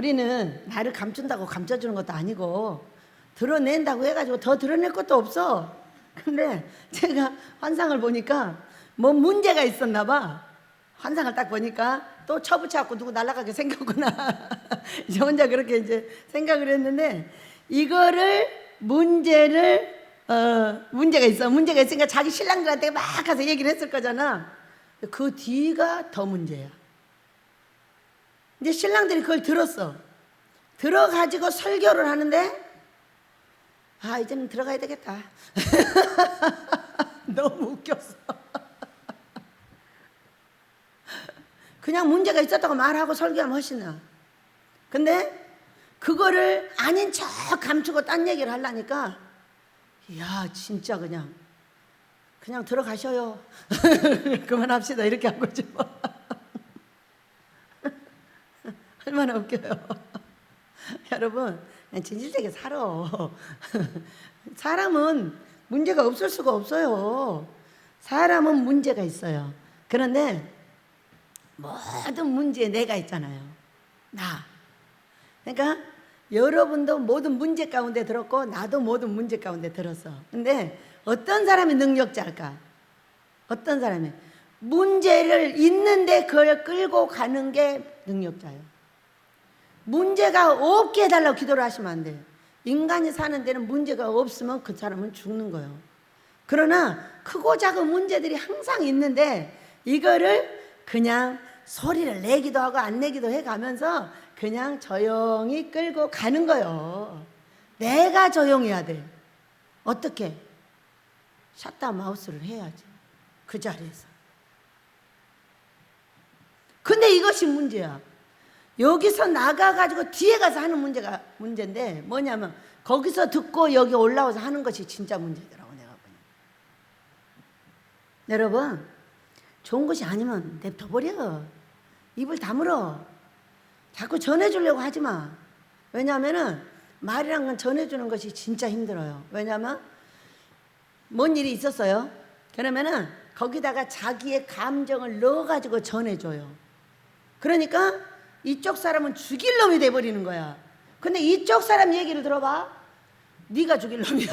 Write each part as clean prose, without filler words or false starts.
우리는 나를 감춘다고 감춰주는 것도 아니고 드러낸다고 해가지고 더 드러낼 것도 없어. 근데 제가 환상을 보니까 뭐 문제가 있었나 봐. 환상을 딱 보니까 또 쳐붙여갖고 누구 날아가게 생겼구나. 이제 혼자 그렇게 이제 생각을 했는데, 이거를 문제가 있어. 문제가 있으니까 자기 신랑들한테 막 가서 얘기를 했을 거잖아. 그 뒤가 더 문제야. 이제 신랑들이 그걸 들었어. 들어가지고 설교를 하는데, 아, 이제는 들어가야 되겠다. 너무 웃겼어. 그냥 문제가 있었다고 말하고 설교하면 훨씬 나아. 근데 그거를 아닌 척 감추고 딴 얘기를 하려니까, 야, 진짜 그냥 들어가셔요. 그만합시다. 이렇게 한 거지 뭐. 얼마나 웃겨요. 여러분, 그냥 진실되게 살아. 사람은 문제가 없을 수가 없어요. 사람은 문제가 있어요. 그런데 모든 문제에 내가 있잖아요. 나. 그러니까 여러분도 모든 문제 가운데 들었고 나도 모든 문제 가운데 들었어. 근데 어떤 사람이 능력자일까? 어떤 사람이 문제를 있는데 그걸 끌고 가는 게 능력자예요. 문제가 없게 해달라고 기도를 하시면 안 돼요. 인간이 사는 데는 문제가 없으면 그 사람은 죽는 거예요. 그러나 크고 작은 문제들이 항상 있는데 이거를 그냥 소리를 내기도 하고 안 내기도 해가면서 그냥 조용히 끌고 가는 거예요. 내가 조용해야 돼. 어떻게? 샷다운 마우스를 해야지. 그 자리에서. 근데 이것이 문제야. 여기서 나가가지고 뒤에 가서 하는 문제가 문제인데, 뭐냐면 거기서 듣고 여기 올라와서 하는 것이 진짜 문제더라고, 내가 보니. 여러분, 좋은 것이 아니면 냅둬버려. 입을 다물어. 자꾸 전해주려고 하지 마. 왜냐하면은 말이란 건 전해주는 것이 진짜 힘들어요. 왜냐하면 뭔 일이 있었어요. 그러면은 거기다가 자기의 감정을 넣어가지고 전해줘요. 그러니까 이쪽 사람은 죽일 놈이 돼버리는 거야. 근데 이쪽 사람 얘기를 들어봐. 네가 죽일 놈이야.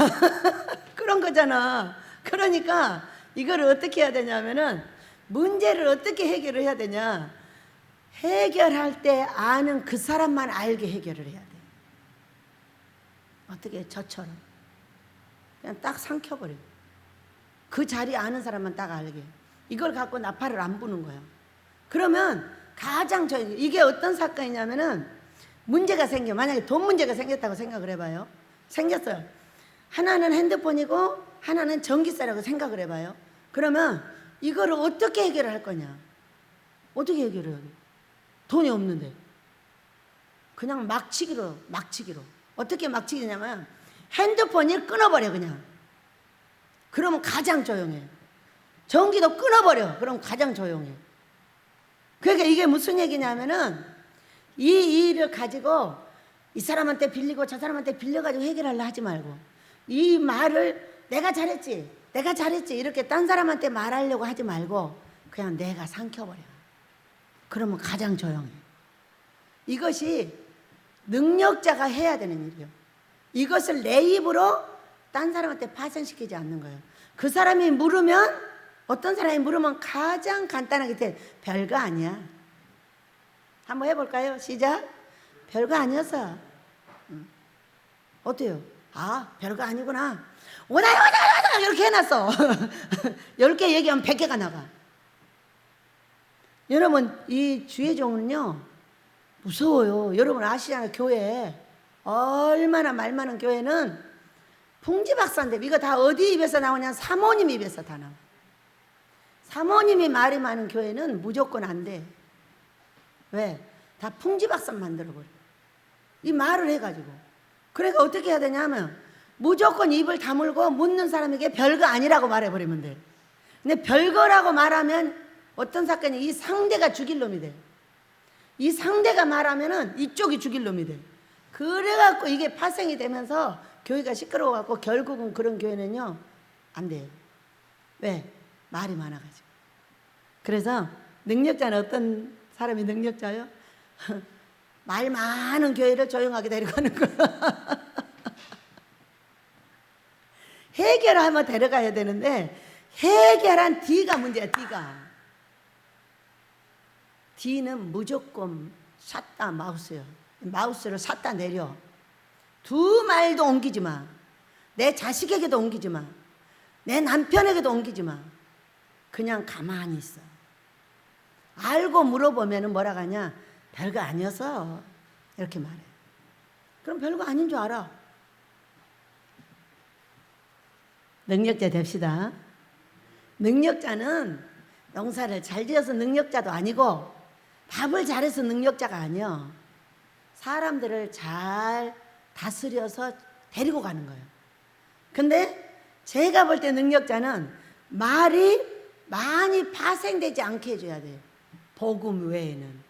그런 거잖아. 그러니까 이거를 어떻게 해야 되냐면은, 문제를 어떻게 해결을 해야 되냐. 해결할 때 아는 그 사람만 알게 해결을 해야 돼. 어떻게? 저처럼 그냥 딱 삼켜버려. 그 자리 아는 사람만 딱 알게. 이걸 갖고 나팔을 안 부는 거야. 그러면 가장 이게 어떤 사건이냐면은, 문제가 생겨. 만약에 돈 문제가 생겼다고 생각을 해봐요. 생겼어요. 하나는 핸드폰이고 하나는 전기세라고 생각을 해봐요. 그러면 이거를 어떻게 해결을 할 거냐. 어떻게 해결해요? 돈이 없는데 그냥 막치기로. 어떻게 막치기냐면 핸드폰을 끊어버려. 그냥. 그러면 가장 조용해. 전기도 끊어버려. 그럼 가장 조용해. 그러니까 이게 무슨 얘기냐면은, 이 일을 가지고 이 사람한테 빌리고 저 사람한테 빌려가지고 해결하려 하지 말고, 이 말을 내가 잘했지 이렇게 딴 사람한테 말하려고 하지 말고 그냥 내가 삼켜버려. 그러면 가장 조용해. 이것이 능력자가 해야 되는 일이에요. 이것을 내 입으로 딴 사람한테 파생시키지 않는 거예요. 그 사람이 물으면, 어떤 사람이 물으면 가장 간단하게 돼. 별거 아니야. 한번 해볼까요? 시작. 별거 아니었어. 어때요? 아, 별거 아니구나. 오다 이렇게 해놨어. 10개 얘기하면 100개가 나가. 여러분, 이 주의 종은요 무서워요. 여러분 아시잖아요. 교회 얼마나 말 많은 교회는 풍지박산데, 이거 다 어디 입에서 나오냐? 사모님 입에서 다 나와. 사모님이 말이 많은 교회는 무조건 안 돼. 왜? 다 풍지박산 만들어버려. 이 말을 해가지고. 그러니까 어떻게 해야 되냐 하면, 무조건 입을 다물고 묻는 사람에게 별거 아니라고 말해버리면 돼. 근데 별거라고 말하면 어떤 사건이, 이 상대가 죽일 놈이 돼. 이 상대가 말하면은 이쪽이 죽일 놈이 돼. 그래갖고 이게 파생이 되면서 교회가 시끄러워갖고 결국은 그런 교회는요 안 돼요. 왜? 말이 많아가지고. 그래서 능력자는 어떤 사람이 능력자요? 말 많은 교회를 조용하게 데려가는 거야. 해결하면 데려가야 되는데 해결한 D가 문제야. D는 무조건 샀다 마우스요. 마우스를 샀다 내려. 두 말도 옮기지 마. 내 자식에게도 옮기지 마. 내 남편에게도 옮기지 마. 그냥 가만히 있어. 알고 물어보면 뭐라고 하냐? 별거 아니어서 이렇게 말해. 그럼 별거 아닌 줄 알아. 능력자 됩시다. 능력자는 농사를 잘 지어서 능력자도 아니고 밥을 잘해서 능력자가 아니야. 사람들을 잘 다스려서 데리고 가는 거예요. 근데 제가 볼 때 능력자는 말이 많이 파생되지 않게 해줘야 돼요. 복음 외에는.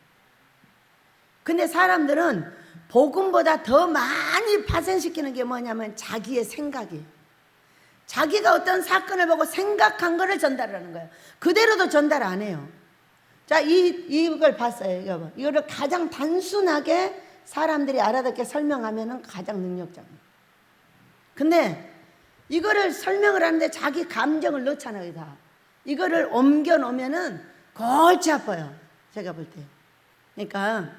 근데 사람들은 복음보다 더 많이 파생시키는 게 뭐냐면 자기의 생각이에요. 자기가 어떤 사건을 보고 생각한 거를 전달하는 거예요. 그대로도 전달 안 해요. 자, 이걸 봤어요. 이거를 가장 단순하게 사람들이 알아듣게 설명하면 가장 능력자입니다. 근데 이거를 설명을 하는데 자기 감정을 넣잖아요. 다. 이거를 옮겨 놓으면은 골치 아파요. 제가 볼 때. 그러니까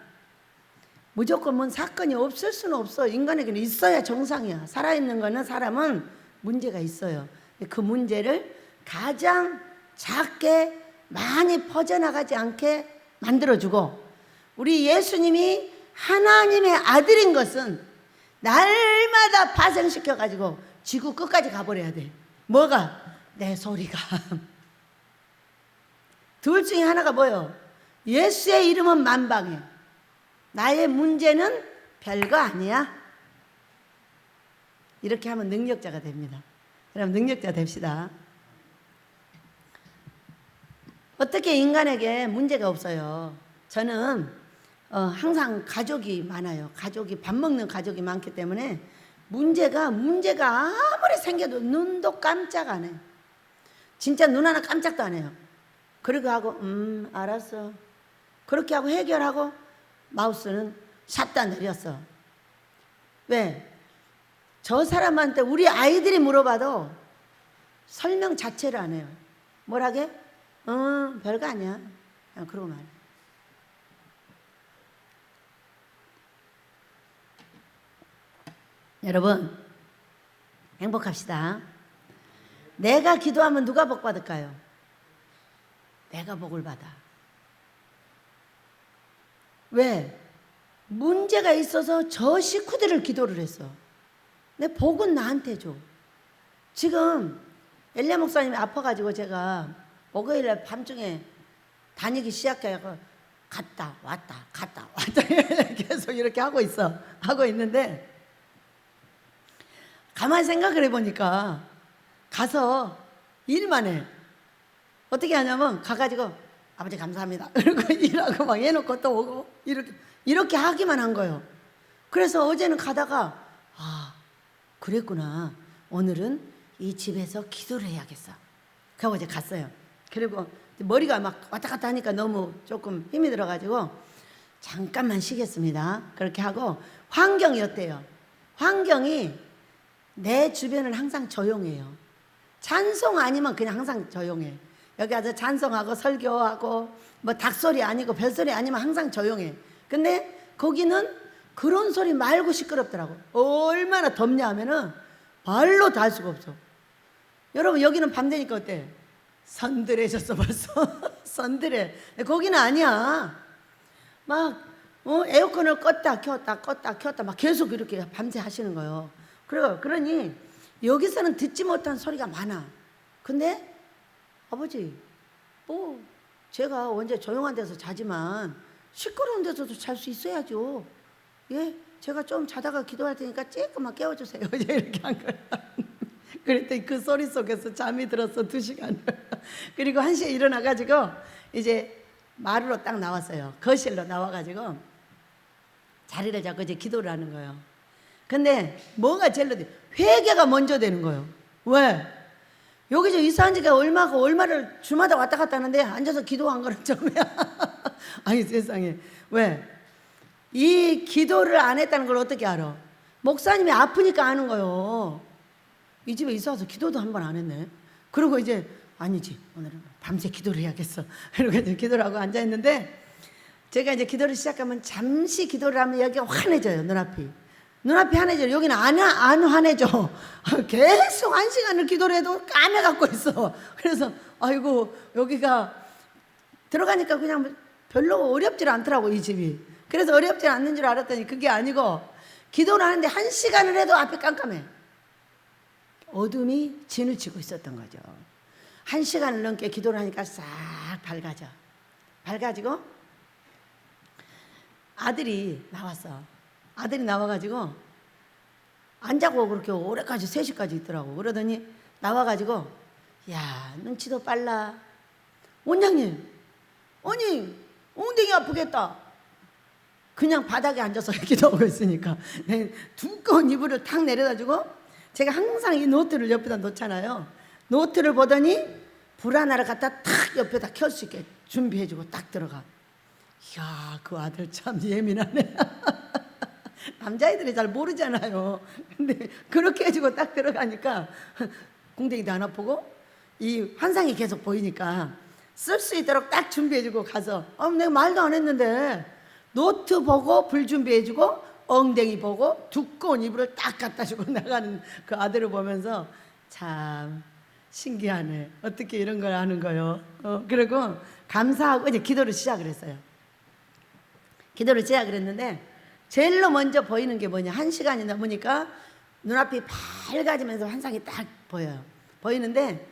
무조건 뭔 사건이 없을 수는 없어. 인간에게는 있어야 정상이야. 살아있는 거는 사람은 문제가 있어요. 그 문제를 가장 작게 많이 퍼져나가지 않게 만들어주고, 우리 예수님이 하나님의 아들인 것은 날마다 파생시켜가지고 지구 끝까지 가버려야 돼. 뭐가? 내 소리가. 둘 중에 하나가 뭐예요? 예수의 이름은 만방해. 나의 문제는 별거 아니야. 이렇게 하면 능력자가 됩니다. 그럼 능력자 됩시다. 어떻게 인간에게 문제가 없어요? 저는 항상 가족이 많아요. 밥 먹는 가족이 많기 때문에 문제가 아무리 생겨도 눈도 깜짝 안 해요. 진짜 눈 하나 깜짝도 안 해요. 그리고 하고 알았어. 그렇게 하고 해결하고 마우스는 샷다 내렸어. 왜? 저 사람한테 우리 아이들이 물어봐도 설명 자체를 안 해요. 뭐라게? 별거 아니야. 그냥 그러고 말해. 여러분, 행복합시다. 내가 기도하면 누가 복 받을까요? 내가 복을 받아. 왜? 문제가 있어서 저 식구들을 기도를 했어. 내 복은 나한테 줘. 지금 엘리야 목사님이 아파가지고 제가 목요일날 밤중에 다니기 시작해서 갔다 왔다 계속 이렇게 하고 있는데, 가만히 생각을 해보니까 가서 일만 해. 어떻게 하냐면 가가지고 아버지 감사합니다 그리고 일하고 막 해놓고 또 오고 이렇게 하기만 한 거예요. 그래서 어제는 가다가 그랬구나. 오늘은 이 집에서 기도를 해야겠어. 그러고 이제 갔어요. 그리고 머리가 막 왔다 갔다 하니까 너무 조금 힘이 들어가지고 잠깐만 쉬겠습니다. 그렇게 하고 환경이 어때요? 환경이 내 주변은 항상 조용해요. 찬송 아니면 그냥 항상 조용해. 여기 와서 찬송하고 설교하고 뭐 닭소리 아니고 별소리 아니면 항상 조용해. 근데 거기는 그런 소리 말고 시끄럽더라고. 얼마나 덥냐 하면은 발로 닿을 수가 없어. 여러분 여기는 밤 되니까 어때? 선들해졌어 벌써. 선들해. 거기는 아니야. 막 에어컨을 껐다 켰다 막 계속 이렇게 밤새 하시는 거예요. 그러니 여기서는 듣지 못한 소리가 많아. 근데 아버지 제가 언제 조용한 데서 자지만 시끄러운 데서도 잘 수 있어야죠. 예, 제가 좀 자다가 기도할 테니까 조금만 깨워주세요. 이렇게 한 거야. 그랬더니 그 소리 속에서 잠이 들었어 2시간. 그리고 1시에 일어나가지고 이제 마루로 딱 나왔어요. 거실로 나와가지고 자리를 잡고 이제 기도를 하는 거예요. 근데 뭐가 제일 회개가 먼저 되는 거예요. 왜? 여기서 이사한 지가 얼마를 주마다 왔다 갔다 하는데 앉아서 기도한 거는 처음이야. 아니 세상에. 왜? 이 기도를 안 했다는 걸 어떻게 알아? 목사님이 아프니까 아는 거요. 이 집에 이사 와서 기도도 한 번 안 했네. 그리고 이제 아니지, 오늘은 밤새 기도를 해야겠어. 이러고 이제 기도를 하고 앉아 있는데, 제가 이제 기도를 시작하면 잠시 기도를 하면 여기가 환해져요. 눈앞이 환해져요. 여기는 안 환해져. 계속 1시간을 기도를 해도 까매갖고 있어. 그래서 아이고, 여기가 들어가니까 그냥 별로 어렵질 않더라고, 이 집이. 그래서 어렵지 않는 줄 알았더니 그게 아니고, 기도를 하는데 1시간을 해도 앞이 깜깜해. 어둠이 진을 치고 있었던 거죠. 1시간을 넘게 기도를 하니까 싹 밝아지고 아들이 나왔어. 아들이 나와가지고 안 자고 그렇게 오래까지 3시까지 있더라고. 그러더니 나와가지고, 야, 눈치도 빨라. 원장님, 아니 엉덩이 아프겠다. 그냥 바닥에 앉아서 기도하고 있으니까 두꺼운 이불을 탁 내려다주고, 제가 항상 이 노트를 옆에다 놓잖아요. 노트를 보더니 불 하나를 갖다 탁 옆에다 켤 수 있게 준비해주고 딱 들어가. 이야, 그 아들 참 예민하네. 남자애들이 잘 모르잖아요. 근데 그렇게 해주고 딱 들어가니까 궁뎅이도 안 아프고 이 환상이 계속 보이니까 쓸 수 있도록 딱 준비해주고 가서, 내가 말도 안 했는데 노트 보고 불 준비해주고 엉덩이 보고 두꺼운 이불을 딱 갖다 주고 나가는 그 아들을 보면서 참 신기하네. 어떻게 이런 걸 하는 거요? 그리고 감사하고 이제 기도를 시작을 했어요. 기도를 시작을 했는데 제일로 먼저 보이는 게 뭐냐, 1시간이 넘으니까 눈앞이 밝아지면서 환상이 딱 보여요. 보이는데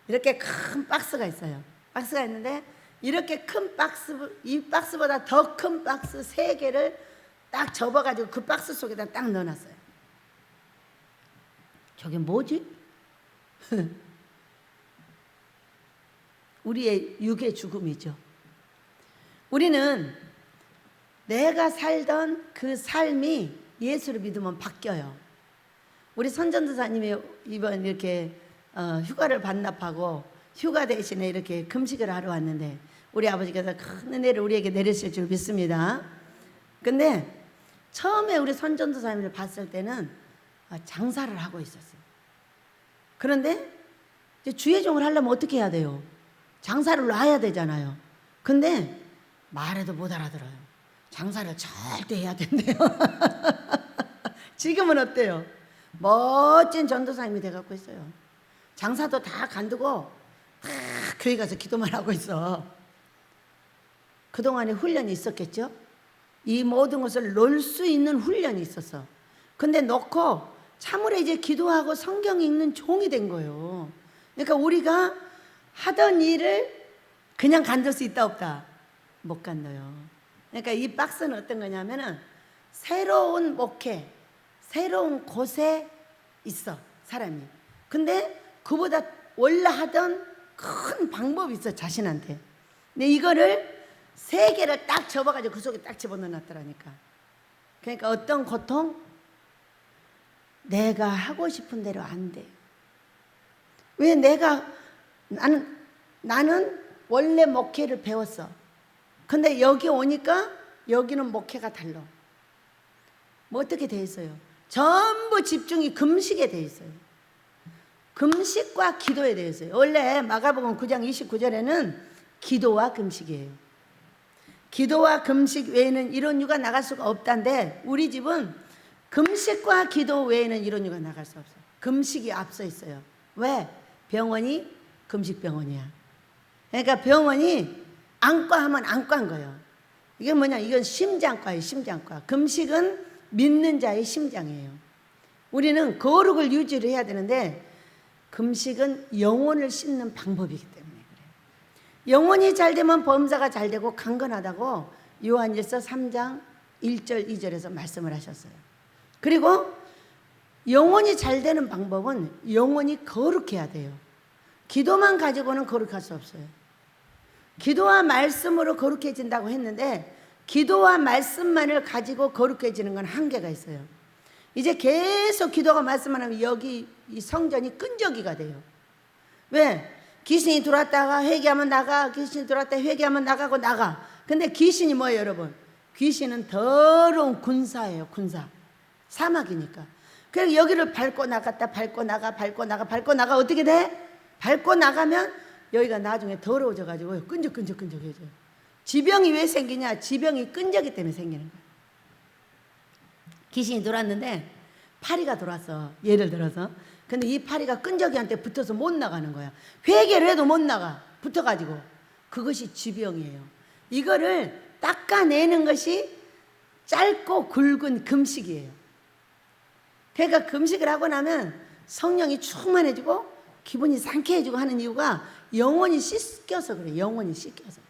이렇게 큰 박스가 있어요. 박스가 있는데 이렇게 큰 박스, 이 박스보다 더 큰 박스 3개를 딱 접어가지고 그 박스 속에다 딱 넣어놨어요. 저게 뭐지? 우리의 육의 죽음이죠. 우리는 내가 살던 그 삶이 예수를 믿으면 바뀌어요. 우리 선전도사님이 이번 이렇게 휴가를 반납하고 휴가 대신에 이렇게 금식을 하러 왔는데, 우리 아버지께서 큰 은혜를 우리에게 내렸을 줄 믿습니다. 근데 처음에 우리 선전도사님을 봤을 때는 장사를 하고 있었어요. 그런데 이제 주의종을 하려면 어떻게 해야 돼요? 장사를 놔야 되잖아요. 근데 말해도 못 알아들어요. 장사를 절대 해야 된대요. 지금은 어때요? 멋진 전도사님이 돼갖고 있어요. 장사도 다 간두고 다 교회 가서 기도만 하고 있어. 그동안에 훈련이 있었겠죠? 이 모든 것을 놓을 수 있는 훈련이 있었어. 근데 놓고 참으로 이제 기도하고 성경 읽는 종이 된 거예요. 그러니까 우리가 하던 일을 그냥 간둘 수 있다 없다? 못 간둬요. 그러니까 이 박스는 어떤 거냐면은 새로운 목회, 새로운 곳에 있어 사람이. 근데 그보다 원래 하던 큰 방법이 있어 자신한테. 근데 이거를 3개를 딱 접어가지고 그 속에 딱 집어넣어놨더라니까. 그러니까 어떤 고통? 내가 하고 싶은 대로 안 돼. 왜 나는 원래 목회를 배웠어. 근데 여기 오니까 여기는 목회가 달라. 뭐 어떻게 돼 있어요? 전부 집중이 금식에 돼 있어요. 금식과 기도에 돼 있어요. 원래 마가복음 9장 29절에는 기도와 금식이에요. 기도와 금식 외에는 이론유가 나갈 수가 없다는데, 우리 집은 금식과 기도 외에는 이론유가 나갈 수 없어요. 금식이 앞서 있어요. 왜? 병원이 금식병원이야. 그러니까 병원이 안과 하면 안과인 거예요. 이게 뭐냐? 이건 심장과예요. 심장과. 금식은 믿는 자의 심장이에요. 우리는 거룩을 유지를 해야 되는데 금식은 영혼을 씻는 방법이기 때문에 그래요. 영혼이 잘 되면 범사가 잘 되고 강건하다고 요한일서 3장 1절 2절에서 말씀을 하셨어요. 그리고 영혼이 잘 되는 방법은 영혼이 거룩해야 돼요. 기도만 가지고는 거룩할 수 없어요. 기도와 말씀으로 거룩해진다고 했는데 기도와 말씀만을 가지고 거룩해지는 건 한계가 있어요. 이제 계속 기도가 말씀만 하면 여기 이 성전이 끈적이가 돼요. 왜? 귀신이 들어왔다가 회개하면 나가, 귀신이 들어왔다가 회개하면 나가고 나가. 근데 귀신이 뭐예요 여러분? 귀신은 더러운 군사예요. 군사. 사막이니까. 그래서 여기를 밟고 나갔다 밟고 나가 어떻게 돼? 밟고 나가면 여기가 나중에 더러워져 가지고 끈적끈적해져요. 지병이 왜 생기냐? 지병이 끈적이 때문에 생기는 거예요. 귀신이 들어왔는데 파리가 들어왔어. 예를 들어서. 근데 이 파리가 끈적이한테 붙어서 못 나가는 거야. 회개를 해도 못 나가. 붙어가지고. 그것이 지병이에요. 이거를 닦아내는 것이 짧고 굵은 금식이에요. 그러니까 금식을 하고 나면 성령이 충만해지고 기분이 상쾌해지고 하는 이유가 영혼이 씻겨서 그래요. 영혼이 씻겨서.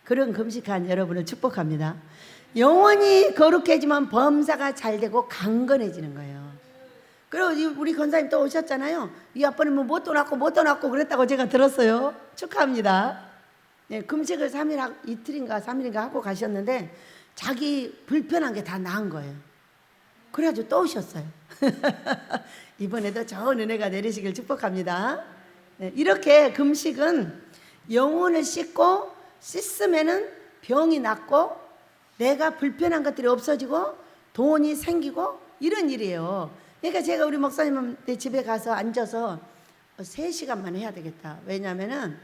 그런 금식한 여러분을 축복합니다. 영혼이 거룩해지면 범사가 잘 되고 강건해지는 거예요. 그리고 우리 권사님 또 오셨잖아요. 이 아빠는 뭐 못 떠났고 그랬다고 제가 들었어요. 축하합니다. 네, 금식을 3일 이틀인가 3일인가 하고 가셨는데 자기 불편한 게 다 나은 거예요. 그래가지고 또 오셨어요. 이번에도 좋은 은혜가 내리시길 축복합니다. 네, 이렇게 금식은 영혼을 씻으면은 병이 낫고 내가 불편한 것들이 없어지고 돈이 생기고 이런 일이에요. 그러니까 제가 우리 목사님한테 집에 가서 앉아서 3시간만 해야 되겠다. 왜냐면은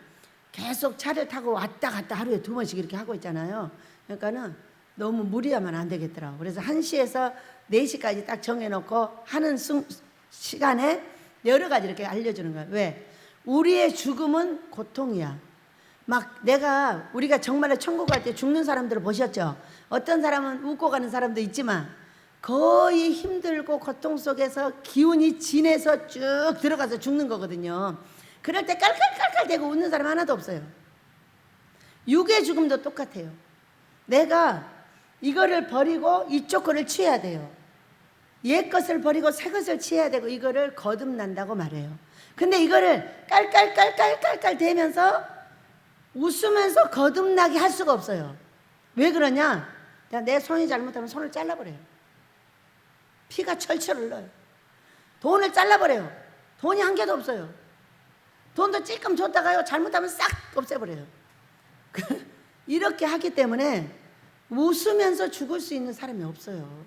계속 차를 타고 왔다 갔다 하루에 2번씩 이렇게 하고 있잖아요. 그러니까는 너무 무리하면 안 되겠더라고. 그래서 1시에서 4시까지 딱 정해놓고 하는 시간에 여러 가지 이렇게 알려주는 거예요. 왜? 우리의 죽음은 고통이야. 막 우리가 정말로 천국 갈 때 죽는 사람들을 보셨죠? 어떤 사람은 웃고 가는 사람도 있지만 거의 힘들고 고통 속에서 기운이 진해서 쭉 들어가서 죽는 거거든요. 그럴 때 깔깔깔깔 대고 웃는 사람 하나도 없어요. 육의 죽음도 똑같아요. 내가 이거를 버리고 이쪽 거를 취해야 돼요. 옛 것을 버리고 새 것을 취해야 되고 이거를 거듭난다고 말해요. 근데 이거를 깔깔깔깔깔깔 대면서 웃으면서 거듭나게 할 수가 없어요. 왜 그러냐? 내 손이 잘못하면 손을 잘라버려요. 피가 철철 흘러요. 돈을 잘라버려요. 돈이 한 개도 없어요. 돈도 찔끔 줬다가요 잘못하면 싹 없애버려요. 이렇게 하기 때문에 웃으면서 죽을 수 있는 사람이 없어요.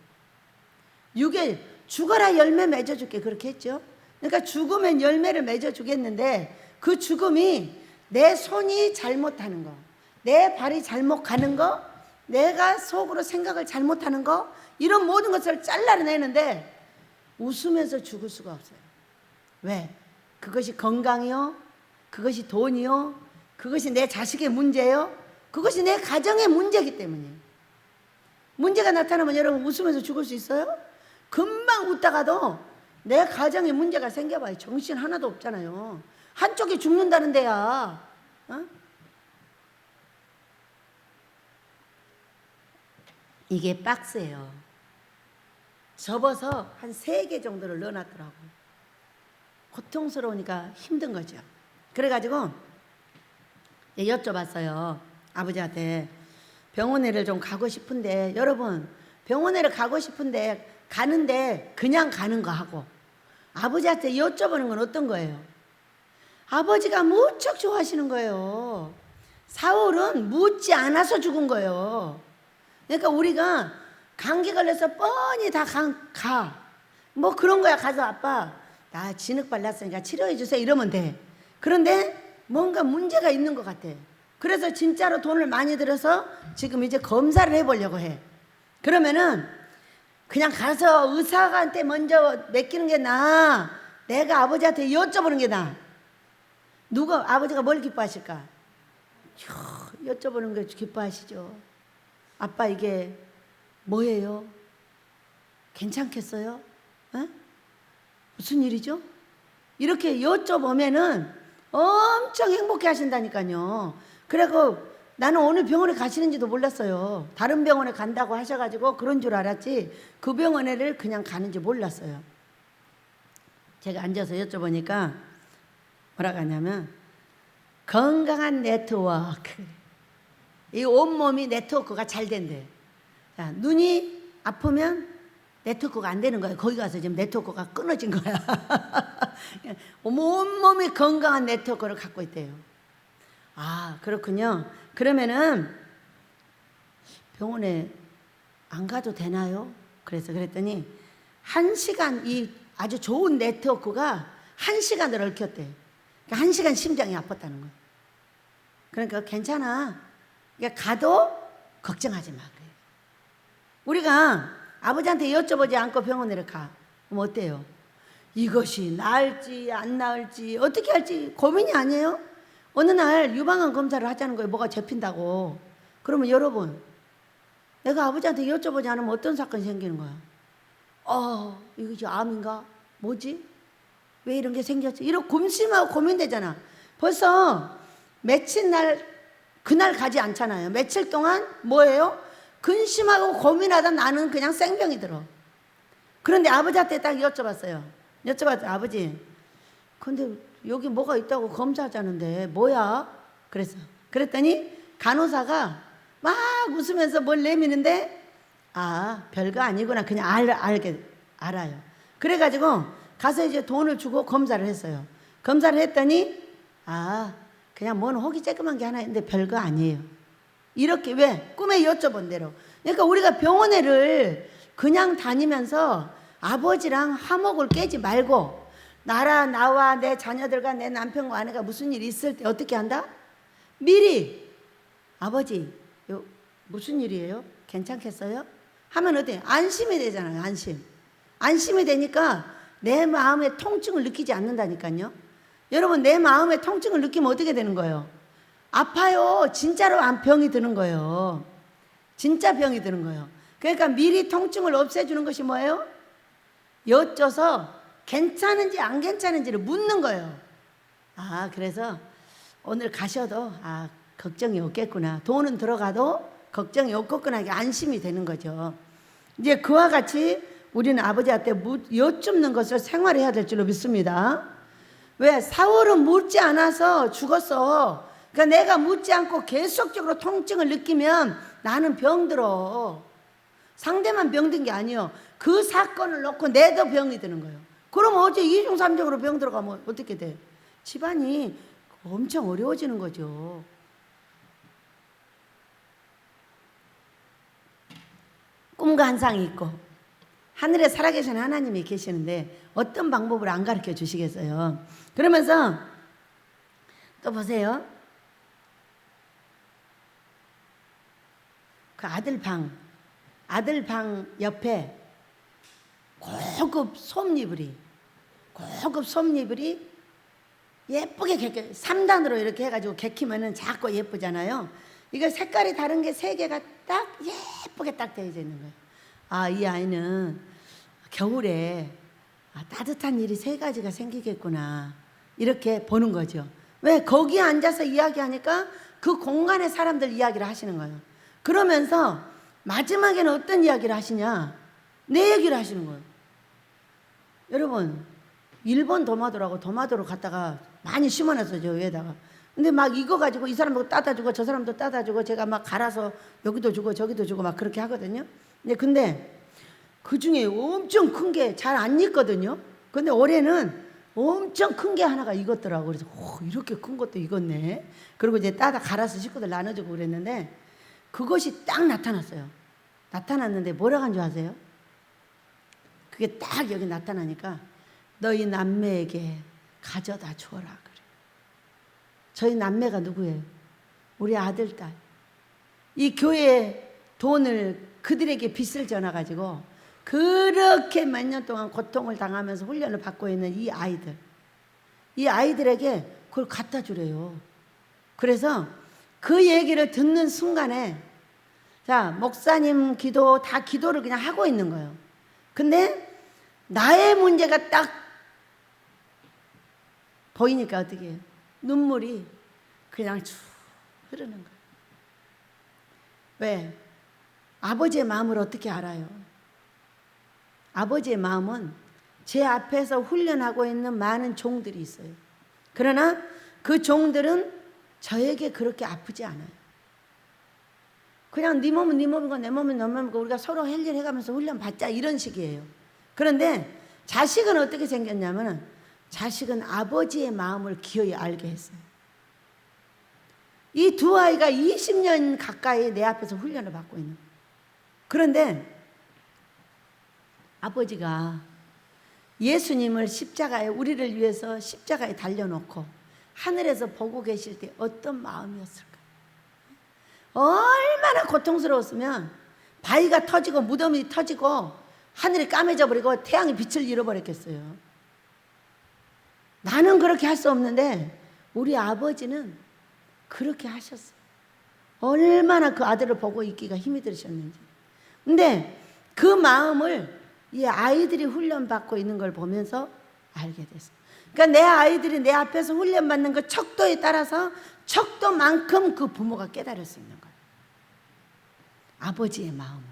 육에 죽어라 열매 맺어줄게 그렇게 했죠. 그러니까 죽으면 열매를 맺어주겠는데 그 죽음이 내 손이 잘못하는 거, 내 발이 잘못 가는 거, 내가 속으로 생각을 잘못하는 거 이런 모든 것을 잘라내는데 웃으면서 죽을 수가 없어요. 왜? 그것이 건강이요? 그것이 돈이요? 그것이 내 자식의 문제요? 그것이 내 가정의 문제이기 때문이에요. 문제가 나타나면 여러분 웃으면서 죽을 수 있어요? 금방 웃다가도 내 가정에 문제가 생겨봐요. 정신 하나도 없잖아요. 한쪽이 죽는다는 데야. 어? 이게 박스예요. 접어서 한 3개 정도를 넣어놨더라고요. 고통스러우니까 힘든 거죠. 그래가지고 여쭤봤어요. 아버지한테 병원에를 좀 가고 싶은데 여러분 병원에를 가고 싶은데 가는데 그냥 가는 거 하고 아버지한테 여쭤보는 건 어떤 거예요? 아버지가 무척 좋아하시는 거예요. 사울은 묻지 않아서 죽은 거예요. 그러니까 우리가 감기 걸려서 뻔히 다 가. 뭐 그런 거야. 가서 아빠 나 진흙 발랐으니까 치료해 주세요 이러면 돼. 그런데 뭔가 문제가 있는 것 같아. 그래서 진짜로 돈을 많이 들여서 지금 이제 검사를 해보려고 해. 그러면은 그냥 가서 의사한테 먼저 맡기는 게 나아. 내가 아버지한테 여쭤보는 게 나아. 아버지가 뭘 기뻐하실까? 여쭤보는 걸 기뻐하시죠. 아빠 이게 뭐예요? 괜찮겠어요? 에? 무슨 일이죠? 이렇게 여쭤보면은 엄청 행복해 하신다니까요. 그래고 나는 오늘 병원에 가시는지도 몰랐어요. 다른 병원에 간다고 하셔가지고 그런 줄 알았지 그 병원에를 그냥 가는지 몰랐어요. 제가 앉아서 여쭤보니까 뭐라고 하냐면 건강한 네트워크, 이 온몸이 네트워크가 잘 된대. 자, 눈이 아프면 네트워크가 안 되는 거예요. 거기 가서 지금 네트워크가 끊어진 거야. 온몸이 건강한 네트워크를 갖고 있대요. 아, 그렇군요. 그러면은 병원에 안 가도 되나요? 그랬더니 1시간 이 아주 좋은 네트워크가 1시간을 얽혔대. 그러니까 1시간 심장이 아팠다는 거예요. 그러니까 괜찮아. 그러니까 가도 걱정하지 마. 그래요. 우리가 아버지한테 여쭤보지 않고 병원에 가. 그럼 어때요? 이것이 나을지 안 나을지 어떻게 할지 고민이 아니에요? 어느 날 유방암 검사를 하자는 거예요. 뭐가 잡힌다고. 그러면 여러분, 내가 아버지한테 여쭤보지 않으면 어떤 사건이 생기는 거야? 이것이 암인가? 뭐지? 왜 이런 게 생겼지? 이런 곰심하고 고민되잖아. 벌써 며칠 그날 가지 않잖아요. 며칠 동안 뭐예요? 근심하고 고민하다 나는 그냥 생병이 들어. 그런데 아버지한테 딱 여쭤봤어요. 아버지, 근데 여기 뭐가 있다고 검사하자는데 뭐야? 그랬더니 간호사가 막 웃으면서 뭘 내미는데 별거 아니구나. 그냥 알아요. 그래가지고 가서 이제 돈을 주고 검사를 했어요. 검사를 했더니 그냥 뭔 혹이 쬐끄만 게 하나 있는데 별거 아니에요. 이렇게 왜? 꿈에 여쭤본 대로. 그러니까 우리가 병원에를 그냥 다니면서 아버지랑 화목을 깨지 말고 나와 내 자녀들과 내 남편과 아내가 무슨 일이 있을 때 어떻게 한다? 미리 아버지 무슨 일이에요? 괜찮겠어요? 하면 어때요? 안심이 되잖아요. 안심이 되니까 내 마음의 통증을 느끼지 않는다니까요. 여러분, 내 마음의 통증을 느끼면 어떻게 되는 거예요? 아파요. 진짜로 병이 드는 거예요. 진짜 병이 드는 거예요. 그러니까 미리 통증을 없애주는 것이 뭐예요? 여쭤서 괜찮은지 안 괜찮은지를 묻는 거예요. 그래서 오늘 가셔도 걱정이 없겠구나. 돈은 들어가도 걱정이 없겠구나. 이게 안심이 되는 거죠. 이제 그와 같이 우리는 아버지한테 여쭙는 것을 생활해야 될 줄로 믿습니다. 왜? 사울은 묻지 않아서 죽었어. 그러니까 내가 묻지 않고 계속적으로 통증을 느끼면 나는 병들어. 상대만 병든 게 아니에요. 그 사건을 놓고 내도 병이 드는 거예요. 그럼 어째 이중삼중으로 병 들어가면 어떻게 돼? 집안이 엄청 어려워지는 거죠. 꿈과 환상이 있고 하늘에 살아계신 하나님이 계시는데 어떤 방법을 안 가르쳐 주시겠어요? 그러면서 또 보세요. 그 아들 방 옆에 고급 솜이불이 예쁘게 3단으로 이렇게 해가지고 개키면은 작고 예쁘잖아요. 이거 색깔이 다른 게 3개가 딱 예쁘게 딱 되어져 있는 거예요. 이 아이는 겨울에 따뜻한 일이 3가지가 생기겠구나 이렇게 보는 거죠. 왜? 거기에 앉아서 이야기하니까 그 공간의 사람들 이야기를 하시는 거예요. 그러면서 마지막에는 어떤 이야기를 하시냐? 내 얘기를 하시는 거예요. 여러분, 일본 도마도로 갔다가 많이 심어놨어요. 저 위에다가. 근데 막 이거 가지고 이 사람도 따다 주고 저 사람도 따다 주고 제가 막 갈아서 여기도 주고 저기도 주고 막 그렇게 하거든요. 근데 그 중에 엄청 큰 게 잘 안 익거든요. 근데 올해는 엄청 큰 게 하나가 익었더라고. 그래서 이렇게 큰 것도 익었네. 그리고 이제 따다 갈아서 식구들 나눠주고 그랬는데 그것이 딱 나타났어요. 나타났는데 뭐라고 한 줄 아세요? 그게 딱 여기 나타나니까 너희 남매에게 가져다 주어라 그래. 저희 남매가 누구예요? 우리 아들, 딸. 이 교회 돈을 그들에게 빚을 져놔가지고 그렇게 몇 년 동안 고통을 당하면서 훈련을 받고 있는 이 아이들에게 그걸 갖다 주래요. 그래서 그 얘기를 듣는 순간에 목사님 기도 다 기도를 그냥 하고 있는 거예요. 근데 나의 문제가 딱 보이니까 어떻게 해요? 눈물이 그냥 쭉 흐르는 거예요. 왜? 아버지의 마음을 어떻게 알아요? 아버지의 마음은 제 앞에서 훈련하고 있는 많은 종들이 있어요. 그러나 그 종들은 저에게 그렇게 아프지 않아요. 그냥 네 몸은 네 몸이고 내 몸은 내 몸이고 우리가 서로 할 일 해가면서 훈련 받자 이런 식이에요. 그런데 자식은 어떻게 생겼냐면 자식은 아버지의 마음을 기어이 알게 했어요. 이 두 아이가 20년 가까이 내 앞에서 훈련을 받고 있는 거예요. 그런데 아버지가 예수님을 십자가에, 우리를 위해서 십자가에 달려놓고 하늘에서 보고 계실 때 어떤 마음이었을까? 얼마나 고통스러웠으면 바위가 터지고 무덤이 터지고 하늘이 까매져 버리고 태양이 빛을 잃어버렸겠어요. 나는 그렇게 할 수 없는데 우리 아버지는 그렇게 하셨어요. 얼마나 그 아들을 보고 있기가 힘이 들으셨는지. 근데 그 마음을 이 아이들이 훈련받고 있는 걸 보면서 알게 됐어요. 그러니까 내 아이들이 내 앞에서 훈련받는 그 척도에 따라서 척도만큼 그 부모가 깨달을 수 있는 거예요. 아버지의 마음을.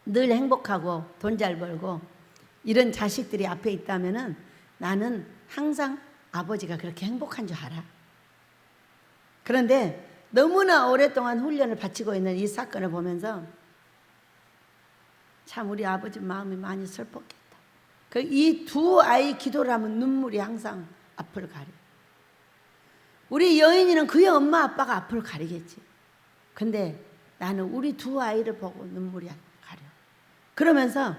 늘 행복하고 돈 잘 벌고 이런 자식들이 앞에 있다면은 나는 항상 아버지가 그렇게 행복한 줄 알아. 그런데 너무나 오랫동안 훈련을 바치고 있는 이 사건을 보면서 참 우리 아버지 마음이 많이 슬펐겠다. 이 두 아이 기도를 하면 눈물이 항상 앞을 가려. 우리 여인이는 그의 엄마 아빠가 앞을 가리겠지. 근데 나는 우리 두 아이를 보고 눈물이 가려. 그러면서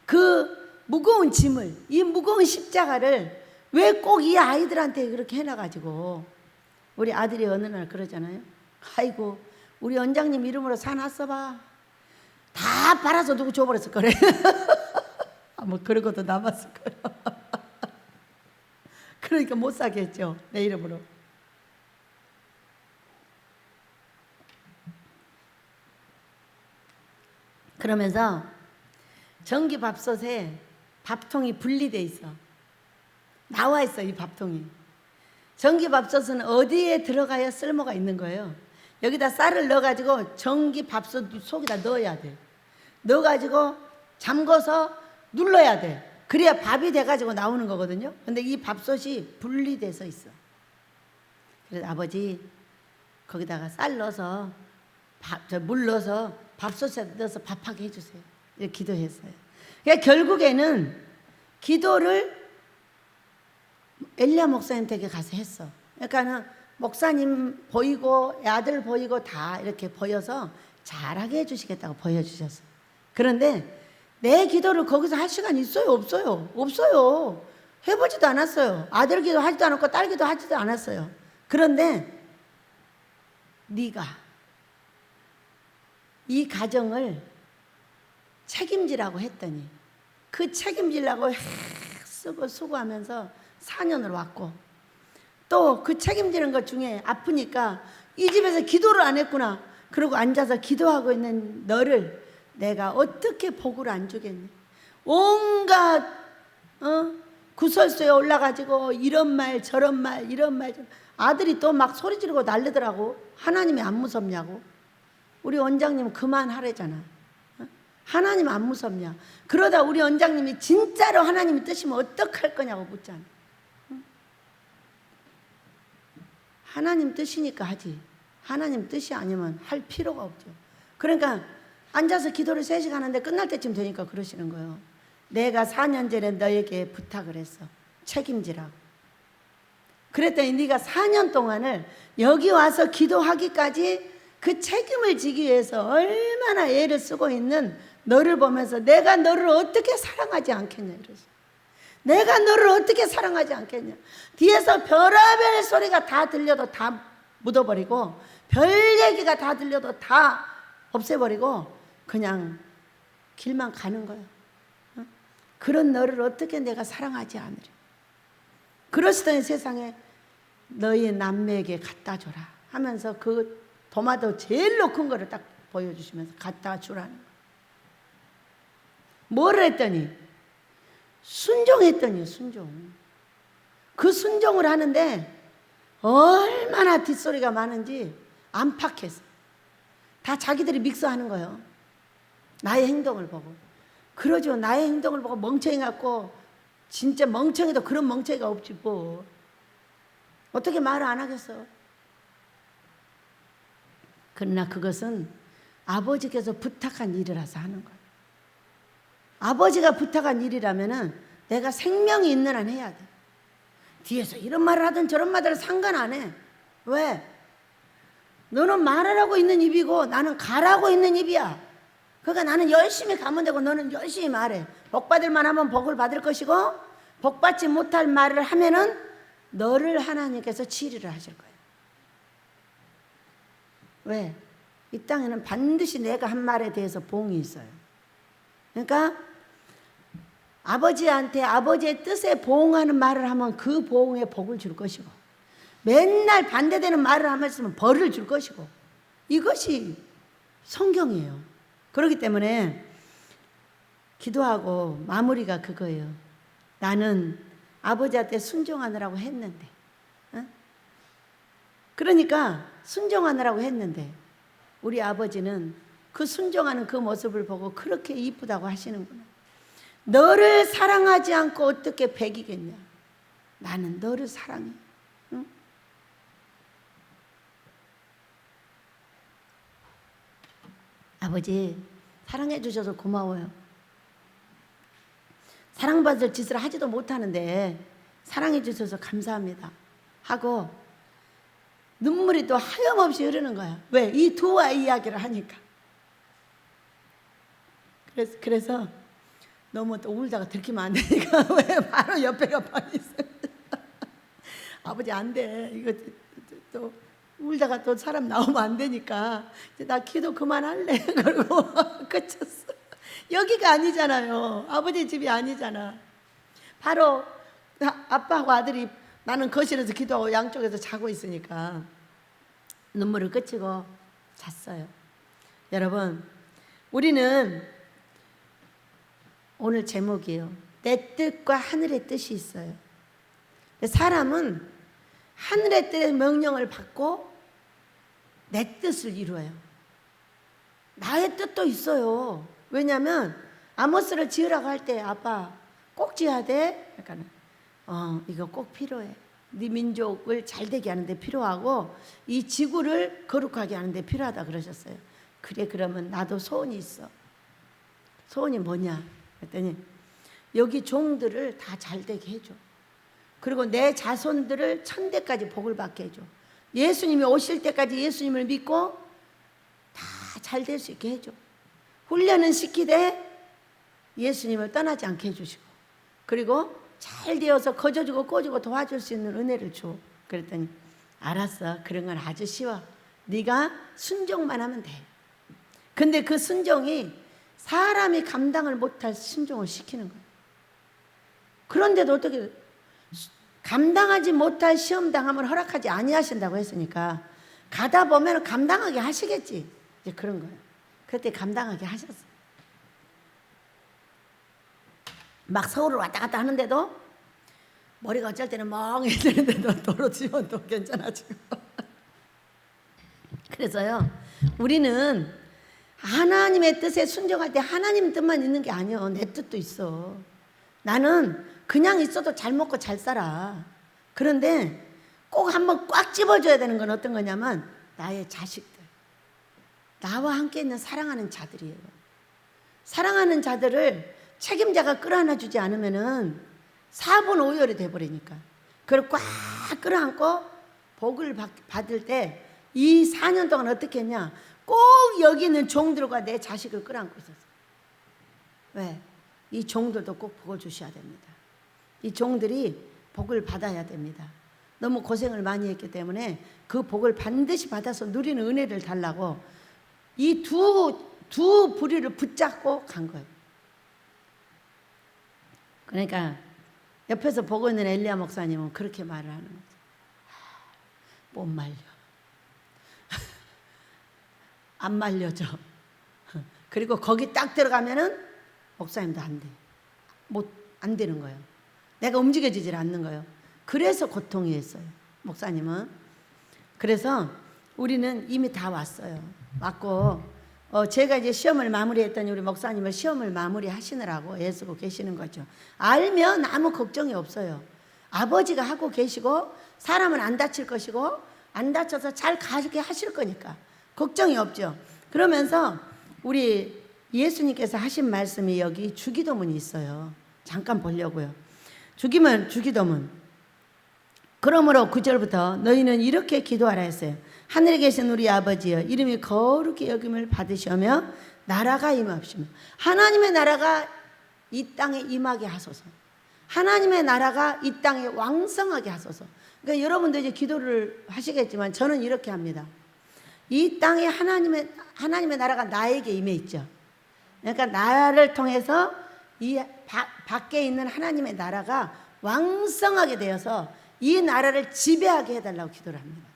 그 무거운 짐을, 이 무거운 십자가를 왜 꼭 이 아이들한테 그렇게 해놔가지고 우리 아들이 어느 날 그러잖아요. 아이고 우리 원장님 이름으로 사놨어봐. 다 팔아서 누구 줘버렸을 거래. 뭐 그런 것도 남았을 거예요. 그러니까 못 사겠죠, 내 이름으로. 그러면서 전기밥솥에 밥통이 분리돼 있어. 나와 있어, 이 밥통이. 전기밥솥은 어디에 들어가야 쓸모가 있는 거예요. 여기다 쌀을 넣어가지고 전기밥솥 속에다 넣어야 돼. 넣어가지고 잠궈서 눌러야 돼. 그래야 밥이 돼가지고 나오는 거거든요. 근데 이 밥솥이 분리돼서 있어. 그래서 아버지 거기다가 쌀 넣어서 물 넣어서 밥솥에 넣어서 밥하게 해주세요. 이렇게 기도했어요. 그러니까 결국에는 기도를 엘리야 목사님 댁에 가서 했어. 그러니까는 목사님 보이고 아들 보이고 다 이렇게 보여서 잘하게 해주시겠다고 보여주셨어. 그런데 내 기도를 거기서 할 시간이 있어요? 없어요? 없어요. 해보지도 않았어요. 아들 기도 하지도 않았고 딸 기도 하지도 않았어요. 그런데 네가 이 가정을 책임지라고 했더니 그 책임지려고 쓰고 수고하면서 4년을 왔고 또 그 책임지는 것 중에 아프니까 이 집에서 기도를 안 했구나. 그러고 앉아서 기도하고 있는 너를 내가 어떻게 복을 안 주겠니? 온갖 구설수에 올라가지고 이런 말 저런 말 이런 말 아들이 또 막 소리 지르고 난리더라고. 하나님이 안 무섭냐고. 우리 원장님은 그만하래잖아. 하나님 안 무섭냐. 그러다 우리 원장님이 진짜로 하나님이 뜻이면 어떡할 거냐고 묻잖아. 하나님 뜻이니까 하지. 하나님 뜻이 아니면 할 필요가 없죠. 그러니까 앉아서 기도를 3시간 하는데 끝날 때쯤 되니까 그러시는 거예요. 내가 4년 전에 너에게 부탁을 했어. 책임지라고. 그랬더니 네가 4년 동안을 여기 와서 기도하기까지 그 책임을 지기 위해서 얼마나 애를 쓰고 있는 너를 보면서 내가 너를 어떻게 사랑하지 않겠냐 이러죠. 내가 너를 어떻게 사랑하지 않겠냐. 뒤에서 별의별 소리가 다 들려도 다 묻어버리고 별 얘기가 다 들려도 다 없애버리고 그냥 길만 가는 거예요. 그런 너를 어떻게 내가 사랑하지 않으려. 그러시더니 세상에 너희 남매에게 갖다 줘라 하면서 그 도마도 제일로 큰 거를 딱 보여주시면서 갖다 주라는 거예요. 뭐를 했더니 순종했더니 순종. 그 순종을 하는데 얼마나 뒷소리가 많은지 안팎에서 다 자기들이 믹스하는 거예요. 나의 행동을 보고. 그러죠. 나의 행동을 보고 멍청이 같고 진짜 멍청이도 그런 멍청이가 없지 뭐. 어떻게 말을 안 하겠어. 그러나 그것은 아버지께서 부탁한 일이라서 하는 거예요. 아버지가 부탁한 일이라면은 내가 생명이 있는 한 해야 돼. 뒤에서 이런 말을 하든 저런 말을 상관 안 해. 왜? 너는 말하라고 있는 입이고 나는 가라고 있는 입이야. 그러니까 나는 열심히 가면 되고 너는 열심히 말해. 복 받을 만하면 복을 받을 것이고 복 받지 못할 말을 하면은 너를 하나님께서 치리를 하실 거예요. 왜? 이 땅에는 반드시 내가 한 말에 대해서 보응이 있어요. 그러니까 아버지한테 아버지의 뜻에 보응하는 말을 하면 그 보응에 복을 줄 것이고 맨날 반대되는 말을 하면 벌을 줄 것이고 이것이 성경이에요. 그렇기 때문에 기도하고 마무리가 그거예요. 나는 아버지한테 순종하느라고 했는데 그러니까 순종하느라고 했는데 우리 아버지는 그 순종하는 그 모습을 보고 그렇게 이쁘다고 하시는구나. 너를 사랑하지 않고 어떻게 배기겠냐. 나는 너를 사랑해. 응? 아버지 사랑해 주셔서 고마워요. 사랑받을 짓을 하지도 못하는데 사랑해 주셔서 감사합니다 하고 눈물이 또 하염없이 흐르는 거야. 왜? 이 두 아이 이야기를 하니까. 그래서 너무 또 울다가 들키면 안 되니까 왜 바로 옆에 가만히 있어. 아버지 안 돼. 이거 또 울다가 또 사람 나오면 안 되니까 이제 나 기도 그만할래. 그러고 그쳤어. 여기가 아니잖아요. 아버지 집이 아니잖아. 바로 아빠하고 아들이 나는 거실에서 기도하고 양쪽에서 자고 있으니까 눈물을 그치고 잤어요. 여러분, 우리는 오늘 제목이에요. 내 뜻과 하늘의 뜻이 있어요. 사람은 하늘의 뜻의 명령을 받고 내 뜻을 이루어요. 나의 뜻도 있어요. 왜냐하면 아모스를 지으라고 할 때 아빠 꼭 지어야 돼. 약간 이거 꼭 필요해. 네 민족을 잘되게 하는데 필요하고 이 지구를 거룩하게 하는데 필요하다 그러셨어요. 그래 그러면 나도 소원이 있어. 소원이 뭐냐? 그랬더니 여기 종들을 다 잘되게 해줘. 그리고 내 자손들을 천대까지 복을 받게 해줘. 예수님이 오실 때까지 예수님을 믿고 다 잘 될 수 있게 해줘. 훈련은 시키되 예수님을 떠나지 않게 해주시고 그리고 잘 되어서 거저주고 꼬주고 도와줄 수 있는 은혜를 줘. 그랬더니 알았어. 그런 건 아주 쉬워. 네가 순종만 하면 돼. 근데 그 순종이 사람이 감당을 못할 순종을 시키는 거예요. 그런데도 어떻게 감당하지 못할 시험당함을 허락하지 아니하신다고 했으니까 가다 보면 감당하게 하시겠지. 이제 그런 거예요. 그때 감당하게 하셨어요. 막 서울을 왔다 갔다 하는데도 머리가 어쩔 때는 멍해지는데도 도로 치면 또 괜찮아지고. 그래서요, 우리는 하나님의 뜻에 순종할 때 하나님 뜻만 있는 게 아니에요. 내 뜻도 있어. 나는 그냥 있어도 잘 먹고 잘 살아. 그런데 꼭 한번 꽉 집어줘야 되는 건 어떤 거냐면 나의 자식들, 나와 함께 있는 사랑하는 자들이에요. 사랑하는 자들을 책임자가 끌어안아 주지 않으면은 4분 5열이 돼버리니까 그걸 꽉 끌어안고 복을 받을 때 이 4년 동안 어떻게 했냐? 꼭 여기 있는 종들과 내 자식을 끌어안고 있었어요. 왜? 이 종들도 꼭 복을 주셔야 됩니다. 이 종들이 복을 받아야 됩니다. 너무 고생을 많이 했기 때문에 그 복을 반드시 받아서 누리는 은혜를 달라고 이 두 부류를 붙잡고 간 거예요. 그러니까 옆에서 보고 있는 엘리야 목사님은 그렇게 말을 하는 거죠. 못 말려. 안 말려져. 그리고 거기 딱 들어가면은 목사님도 안 돼. 안 되는 거예요. 내가 움직여지질 않는 거예요. 그래서 고통이 있어요. 목사님은. 그래서 우리는 이미 다 왔어요. 왔고 제가 이제 시험을 마무리했더니 우리 목사님은 시험을 마무리하시느라고 애쓰고 계시는 거죠. 알면 아무 걱정이 없어요. 아버지가 하고 계시고 사람은 안 다칠 것이고 안 다쳐서 잘 가게 하실 거니까 걱정이 없죠. 그러면서 우리 예수님께서 하신 말씀이 여기 주기도문이 있어요. 잠깐 보려고요. 주기도문. 그러므로 9절부터 너희는 이렇게 기도하라 했어요. 하늘에 계신 우리 아버지여 이름이 거룩히 여김을 받으시며 나라가 임하시며 하나님의 나라가 이 땅에 임하게 하소서. 하나님의 나라가 이 땅에 왕성하게 하소서. 그러니까 여러분도 이제 기도를 하시겠지만 저는 이렇게 합니다. 이 땅에 하나님의 나라가 나에게 임해 있죠. 그러니까 나를 통해서 이 밖에 있는 하나님의 나라가 왕성하게 되어서 이 나라를 지배하게 해달라고 기도를 합니다.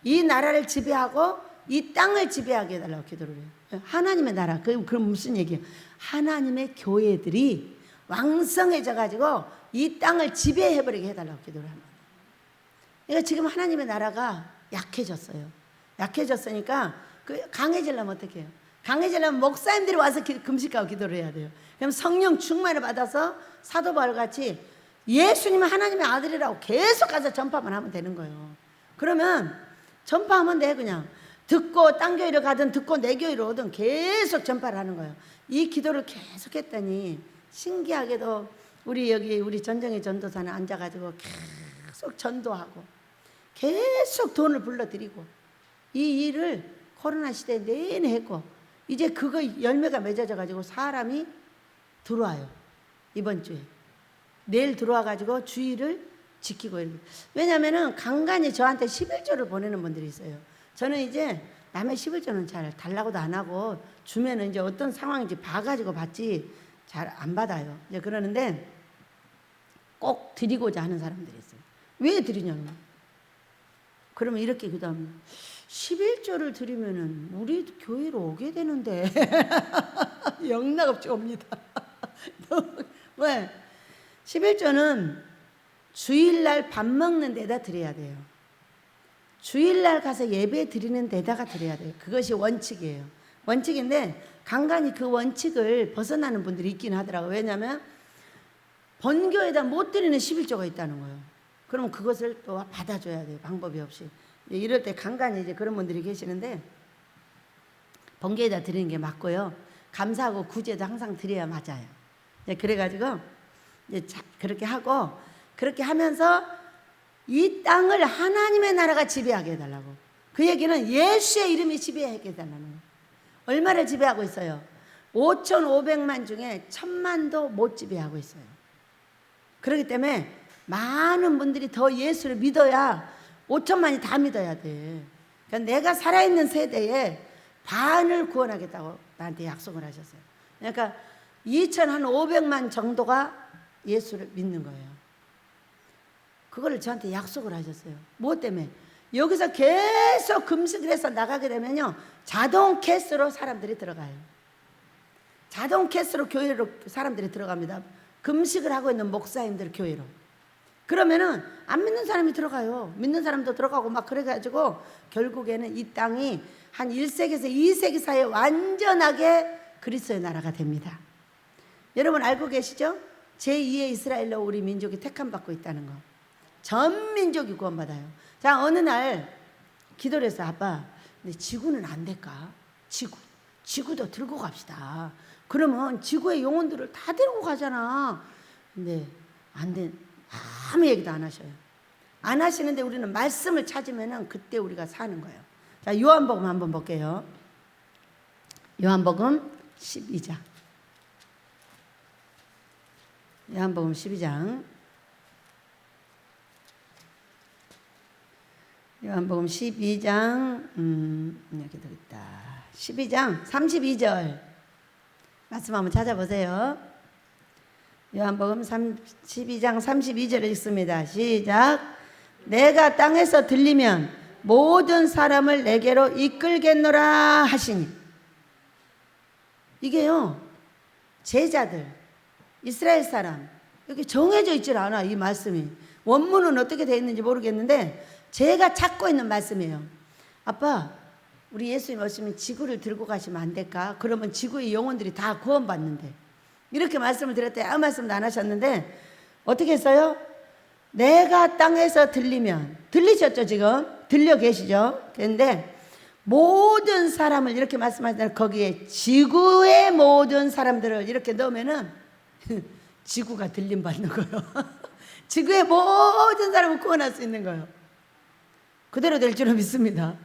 이 나라를 지배하고 이 땅을 지배하게 해달라고 기도를 해요. 하나님의 나라, 그럼 무슨 얘기예요? 하나님의 교회들이 왕성해져 가지고 이 땅을 지배해버리게 해달라고 기도를 합니다. 그러니까 지금 하나님의 나라가 약해졌어요. 약해졌으니까 강해지려면 어떻게 해요? 강해지려면 목사님들이 와서 금식하고 기도를 해야 돼요. 그럼 성령 충만을 받아서 사도 바울같이 예수님은 하나님의 아들이라고 계속 가서 전파만 하면 되는 거예요. 그러면 전파하면 돼. 그냥 듣고 딴 교회로 가든 듣고 내 교회로 오든 계속 전파를 하는 거예요. 이 기도를 계속 했더니 신기하게도 우리 전정희 전도사는 앉아가지고 계속 전도하고 계속 돈을 불러드리고 이 일을 코로나 시대 내내 했고 이제 그거 열매가 맺어져 가지고 사람이 들어와요. 이번 주에 내일 들어와 가지고 주일을 지키고 이렇게. 왜냐하면은 간간히 저한테 11조를 보내는 분들이 있어요. 저는 이제 남의 11조는 잘 달라고도 안 하고 주면은 이제 어떤 상황인지 봐가지고 받지 잘 안 받아요. 이제 그러는데 꼭 드리고자 하는 사람들이 있어요. 왜 드리냐면 그러면 이렇게 기도합니다. 11조를 드리면은 우리 교회로 오게 되는데 영락없이 옵니다. 왜? 11조는 주일날 밥 먹는 데다 드려야 돼요. 주일날 가서 예배 드리는 데다가 드려야 돼요. 그것이 원칙이에요. 원칙인데 간간히 그 원칙을 벗어나는 분들이 있긴 하더라고요. 왜냐하면 본교에다 못 드리는 11조가 있다는 거예요. 그럼 그것을 또 받아줘야 돼요. 방법이 없이. 이럴 때 간간히 이제 그런 분들이 계시는데 본교에다 드리는 게 맞고요. 감사하고 구제도 항상 드려야 맞아요. 그래가지고 이제 그렇게 하고 그렇게 하면서 이 땅을 하나님의 나라가 지배하게 해달라고. 그 얘기는 예수의 이름이 지배하게 해달라는 거예요. 얼마를 지배하고 있어요? 5,500만 중에 1,000만도 못 지배하고 있어요. 그렇기 때문에 많은 분들이 더 예수를 믿어야 5천만이 다 믿어야 돼. 그러니까 내가 살아있는 세대에 반을 구원하겠다고 나한테 약속을 하셨어요. 그러니까 2,500만 정도가 예수를 믿는 거예요. 그거를 저한테 약속을 하셨어요. 뭐 때문에? 여기서 계속 금식을 해서 나가게 되면요 자동 캐스로 사람들이 들어가요. 자동 캐스로 교회로 사람들이 들어갑니다. 금식을 하고 있는 목사님들 교회로. 그러면은 안 믿는 사람이 들어가요. 믿는 사람도 들어가고 막 그래가지고 결국에는 이 땅이 한 1세기에서 2세기 사이에 완전하게 그리스도의 나라가 됩니다. 여러분 알고 계시죠? 제2의 이스라엘로 우리 민족이 택함받고 있다는 거. 전 민족이 구원받아요. 자, 어느 날 기도를 했어요. 아빠, 근데 지구는 안 될까? 지구도 들고 갑시다. 그러면 지구의 영혼들을 다 데리고 가잖아. 근데 안 돼. 아무 얘기도 안 하셔요. 안 하시는데 우리는 말씀을 찾으면은 그때 우리가 사는 거예요. 자, 요한복음 한번 볼게요. 요한복음 12장. 요한복음 12장. 요한복음 12장, 여기 있다. 12장 32절. 말씀 한번 찾아보세요. 요한복음 12장 32절에 있습니다. 시작. 내가 땅에서 들리면 모든 사람을 내게로 이끌겠노라 하시니. 이게요, 제자들, 이스라엘 사람, 여기 정해져 있질 않아, 이 말씀이. 원문은 어떻게 되어 있는지 모르겠는데 제가 찾고 있는 말씀이에요. 아빠, 우리 예수님 오시면 지구를 들고 가시면 안 될까? 그러면 지구의 영혼들이 다 구원받는데. 이렇게 말씀을 드렸더니 아무 말씀도 안 하셨는데 어떻게 했어요? 내가 땅에서 들리면, 들리셨죠 지금? 들려 계시죠? 그런데 모든 사람을 이렇게 말씀하시는데 거기에 지구의 모든 사람들을 이렇게 넣으면은 지구가 들림 받는 거예요. 지구의 모든 사람을 구원할 수 있는 거예요. 그대로 될 줄은 믿습니다.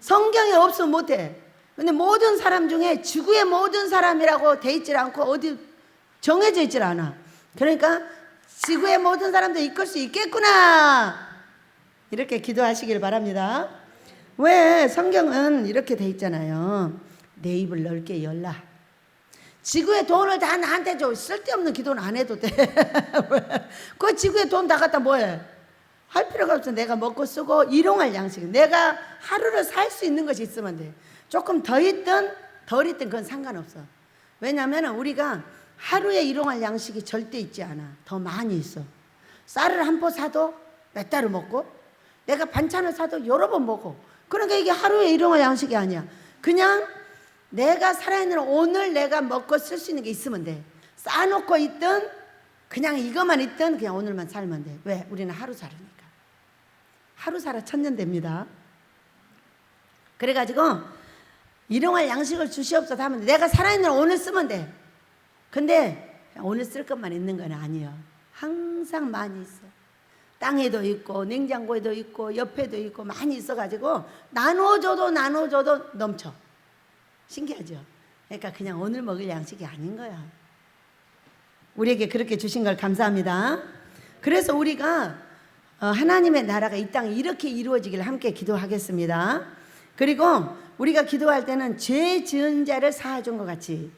성경에 없으면 못해. 근데 모든 사람 중에 지구의 모든 사람이라고 돼 있질 않고 어디 정해져 있질 않아. 그러니까 지구의 모든 사람도 이끌 수 있겠구나, 이렇게 기도하시길 바랍니다. 왜 성경은 이렇게 돼 있잖아요. 내 입을 넓게 열라. 지구의 돈을 다 나한테 줘. 쓸데없는 기도는 안 해도 돼. 그 지구의 돈 다 갖다 뭐해? 할 필요가 없어. 내가 먹고 쓰고 일용할 양식, 내가 하루를 살 수 있는 것이 있으면 돼. 조금 더 있든 덜 있든 그건 상관없어. 왜냐하면 우리가 하루에 일용할 양식이 절대 있지 않아. 더 많이 있어. 쌀을 한 포 사도 몇 달을 먹고, 내가 반찬을 사도 여러 번 먹고. 그러니까 이게 하루에 일용할 양식이 아니야. 그냥 내가 살아있는 오늘 내가 먹고 쓸 수 있는 게 있으면 돼. 싸놓고 있든 그냥 이것만 있든 그냥 오늘만 살면 돼. 왜? 우리는 하루 살으니까. 하루 살아 천년 됩니다. 그래가지고 일용할 양식을 주시옵소서 하면 내가 살아있는 오늘 쓰면 돼. 근데 오늘 쓸 것만 있는 건 아니에요. 항상 많이 있어. 땅에도 있고 냉장고에도 있고 옆에도 있고 많이 있어가지고 나눠줘도 넘쳐. 신기하죠? 그러니까 그냥 오늘 먹을 양식이 아닌 거야. 우리에게 그렇게 주신 걸 감사합니다. 그래서 우리가 하나님의 나라가 이 땅에 이렇게 이루어지기를 함께 기도하겠습니다. 그리고 우리가 기도할 때는 죄 지은 자를 사해준 것 같이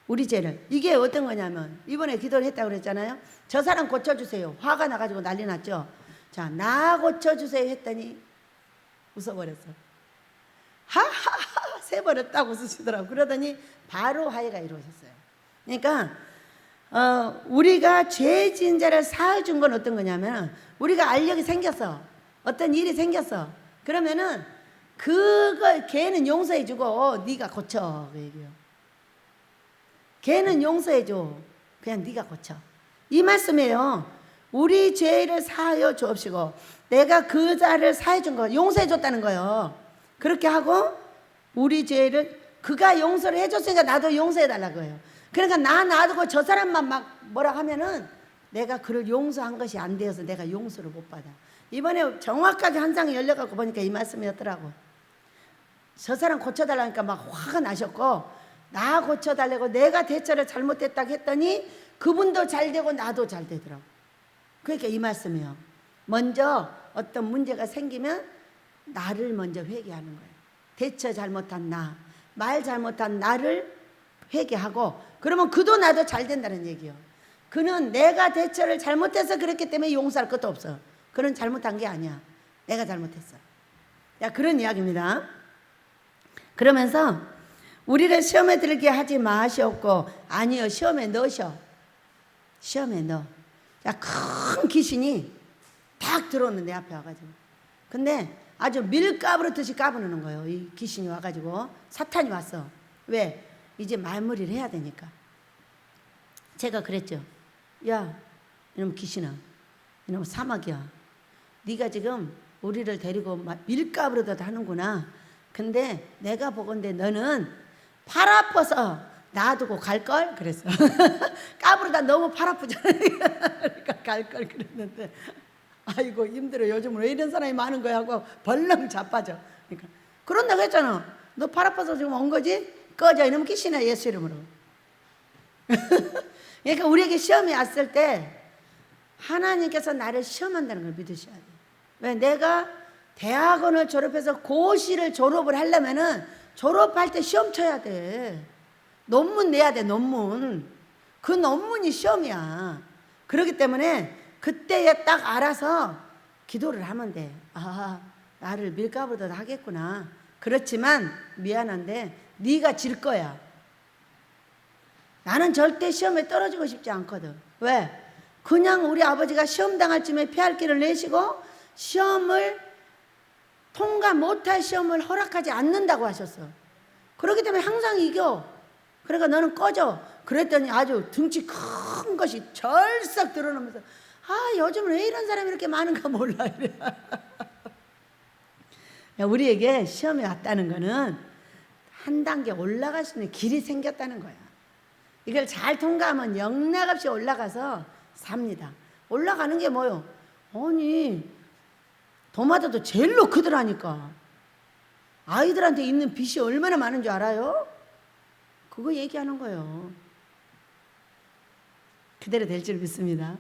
우리 죄를, 이게 어떤 거냐면 이번에 기도를 했다고 그랬잖아요. 저 사람 고쳐주세요. 화가 나가지고 난리 났죠. 자, 나 고쳐주세요 했더니 웃어버렸어. 하하하 세버렸다고 웃으시더라고. 그러더니 바로 화해가 이루어졌어요. 그러니까 우리가 죄 지은 자를 사해준 건 어떤 거냐면, 우리가 알력이 생겼어. 어떤 일이 생겼어. 그러면은 그걸 걔는 용서해주고 네가 고쳐, 그 얘기예요. 걔는 용서해줘. 그냥 네가 고쳐. 이 말씀이에요. 우리 죄를 사하여 주옵시고, 내가 그 자를 사해준 거, 용서해줬다는 거예요. 그렇게 하고 우리 죄를 그가 용서를 해줬으니까 나도 용서해달라는 거예요. 그러니까 나 놔두고 저 사람만 막 뭐라 하면은 내가 그를 용서한 것이 안 되어서 내가 용서를 못 받아. 이번에 정확하게 한 장이 열려갖고 보니까 이 말씀이었더라고. 저 사람 고쳐달라니까 막 화가 나셨고, 나 고쳐달라고 내가 대처를 잘못했다고 했더니 그분도 잘 되고 나도 잘 되더라고. 그러니까 이 말씀이에요. 먼저 어떤 문제가 생기면 나를 먼저 회개하는 거예요. 대처 잘못한 나, 말 잘못한 나를 회개하고, 그러면 그도 나도 잘 된다는 얘기예요. 그는 내가 대처를 잘못해서 그랬기 때문에 용서할 것도 없어. 그는 잘못한 게 아니야. 내가 잘못했어. 야, 그런 이야기입니다. 그러면서 우리를 시험에 들게 하지 마시옵고, 아니요, 시험에 넣으셔. 시험에 넣어. 자, 큰 귀신이 딱 들어오는 내 앞에 와가지고, 근데 아주 밀가부르듯이 까부르는 거예요. 이 귀신이 와가지고, 사탄이 왔어. 왜? 이제 말무리를 해야 되니까. 제가 그랬죠. 야, 이놈 귀신아, 이놈 사막이야. 네가 지금 우리를 데리고 밀가부르듯 하는구나. 근데 내가 보건대 너는 팔 아파서 놔두고 갈걸? 그랬어. 까부르다 너무 팔 아프잖아. 그러니까 갈걸 그랬는데, 아이고 힘들어. 요즘 왜 이런 사람이 많은 거야 하고 벌렁 자빠져. 그러니까 그런다고 했잖아. 너 팔 아파서 지금 온 거지? 꺼져. 이놈 귀신아, 예수 이름으로. 그러니까 우리에게 시험이 왔을 때 하나님께서 나를 시험한다는 걸 믿으셔야 돼. 왜? 내가 대학원을 졸업해서 고시를 졸업을 하려면은 졸업할 때 시험 쳐야 돼. 논문 내야 돼, 논문. 그 논문이 시험이야. 그렇기 때문에 그때에 딱 알아서 기도를 하면 돼. 아, 나를 밀가부르듯 하겠구나. 그렇지만 미안한데 네가 질 거야. 나는 절대 시험에 떨어지고 싶지 않거든. 왜? 그냥 우리 아버지가 시험 당할 쯤에 피할 길을 내시고 시험을 통과 못할 시험을 허락하지 않는다고 하셨어. 그렇기 때문에 항상 이겨. 그러니까 너는 꺼져. 그랬더니 아주 등치 큰 것이 절썩 드러나면서, 아, 요즘 왜 이런 사람이 이렇게 많은가 몰라. 이래. 우리에게 시험이 왔다는 거는 한 단계 올라갈 수 있는 길이 생겼다는 거야. 이걸 잘 통과하면 영락없이 올라가서 삽니다. 올라가는 게 뭐요? 아니, 도마도도 제일로 크더라니까. 아이들한테 있는 빚이 얼마나 많은 줄 알아요? 그거 얘기하는 거예요. 그대로 될 줄 믿습니다.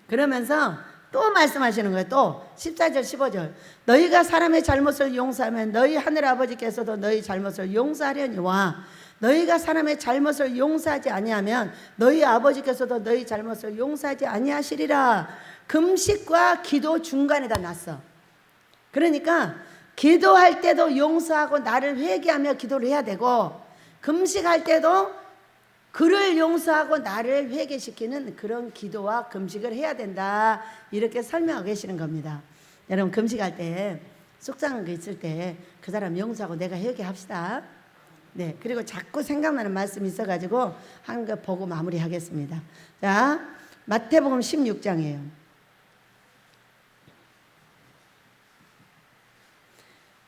그러면서 또 말씀하시는 거예요. 또 14절 15절 너희가 사람의 잘못을 용서하면 너희 하늘 아버지께서도 너희 잘못을 용서하려니와 너희가 사람의 잘못을 용서하지 아니하면 너희 아버지께서도 너희 잘못을 용서하지 아니하시리라. 금식과 기도 중간에다 놨어. 그러니까 기도할 때도 용서하고 나를 회개하며 기도를 해야 되고, 금식할 때도 그를 용서하고 나를 회개시키는 그런 기도와 금식을 해야 된다. 이렇게 설명하고 계시는 겁니다. 여러분, 금식할 때 속상한 거 있을 때 그 사람 용서하고 내가 회개합시다. 네, 그리고 자꾸 생각나는 말씀이 있어가지고 한 거 보고 마무리하겠습니다. 자, 마태복음 16장이에요.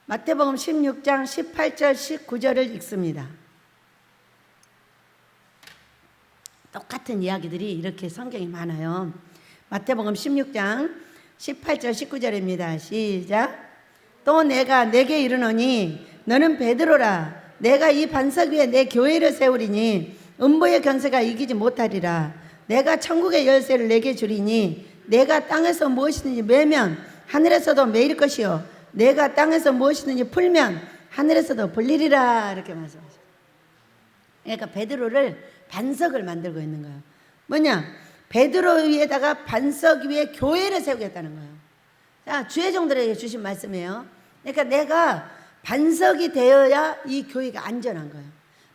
마태복음 16장 18절 19절을 읽습니다. 똑같은 이야기들이 이렇게 성경이 많아요. 마태복음 16장 18절 19절입니다. 시작. 또 내가 내게 이르노니 너는 베드로라. 내가 이 반석 위에 내 교회를 세우리니 음부의 권세가 이기지 못하리라. 내가 천국의 열쇠를 내게 주리니 내가 땅에서 무엇이든지 매면 하늘에서도 매일 것이요 내가 땅에서 무엇이든지 풀면 하늘에서도 풀리리라. 이렇게 말씀하셨어요. 그러니까 베드로를 반석을 만들고 있는 거예요. 뭐냐? 베드로 위에다가 반석 위에 교회를 세우겠다는 거예요. 자, 주의 종들에게 주신 말씀이에요. 그러니까 내가 반석이 되어야 이 교회가 안전한 거예요.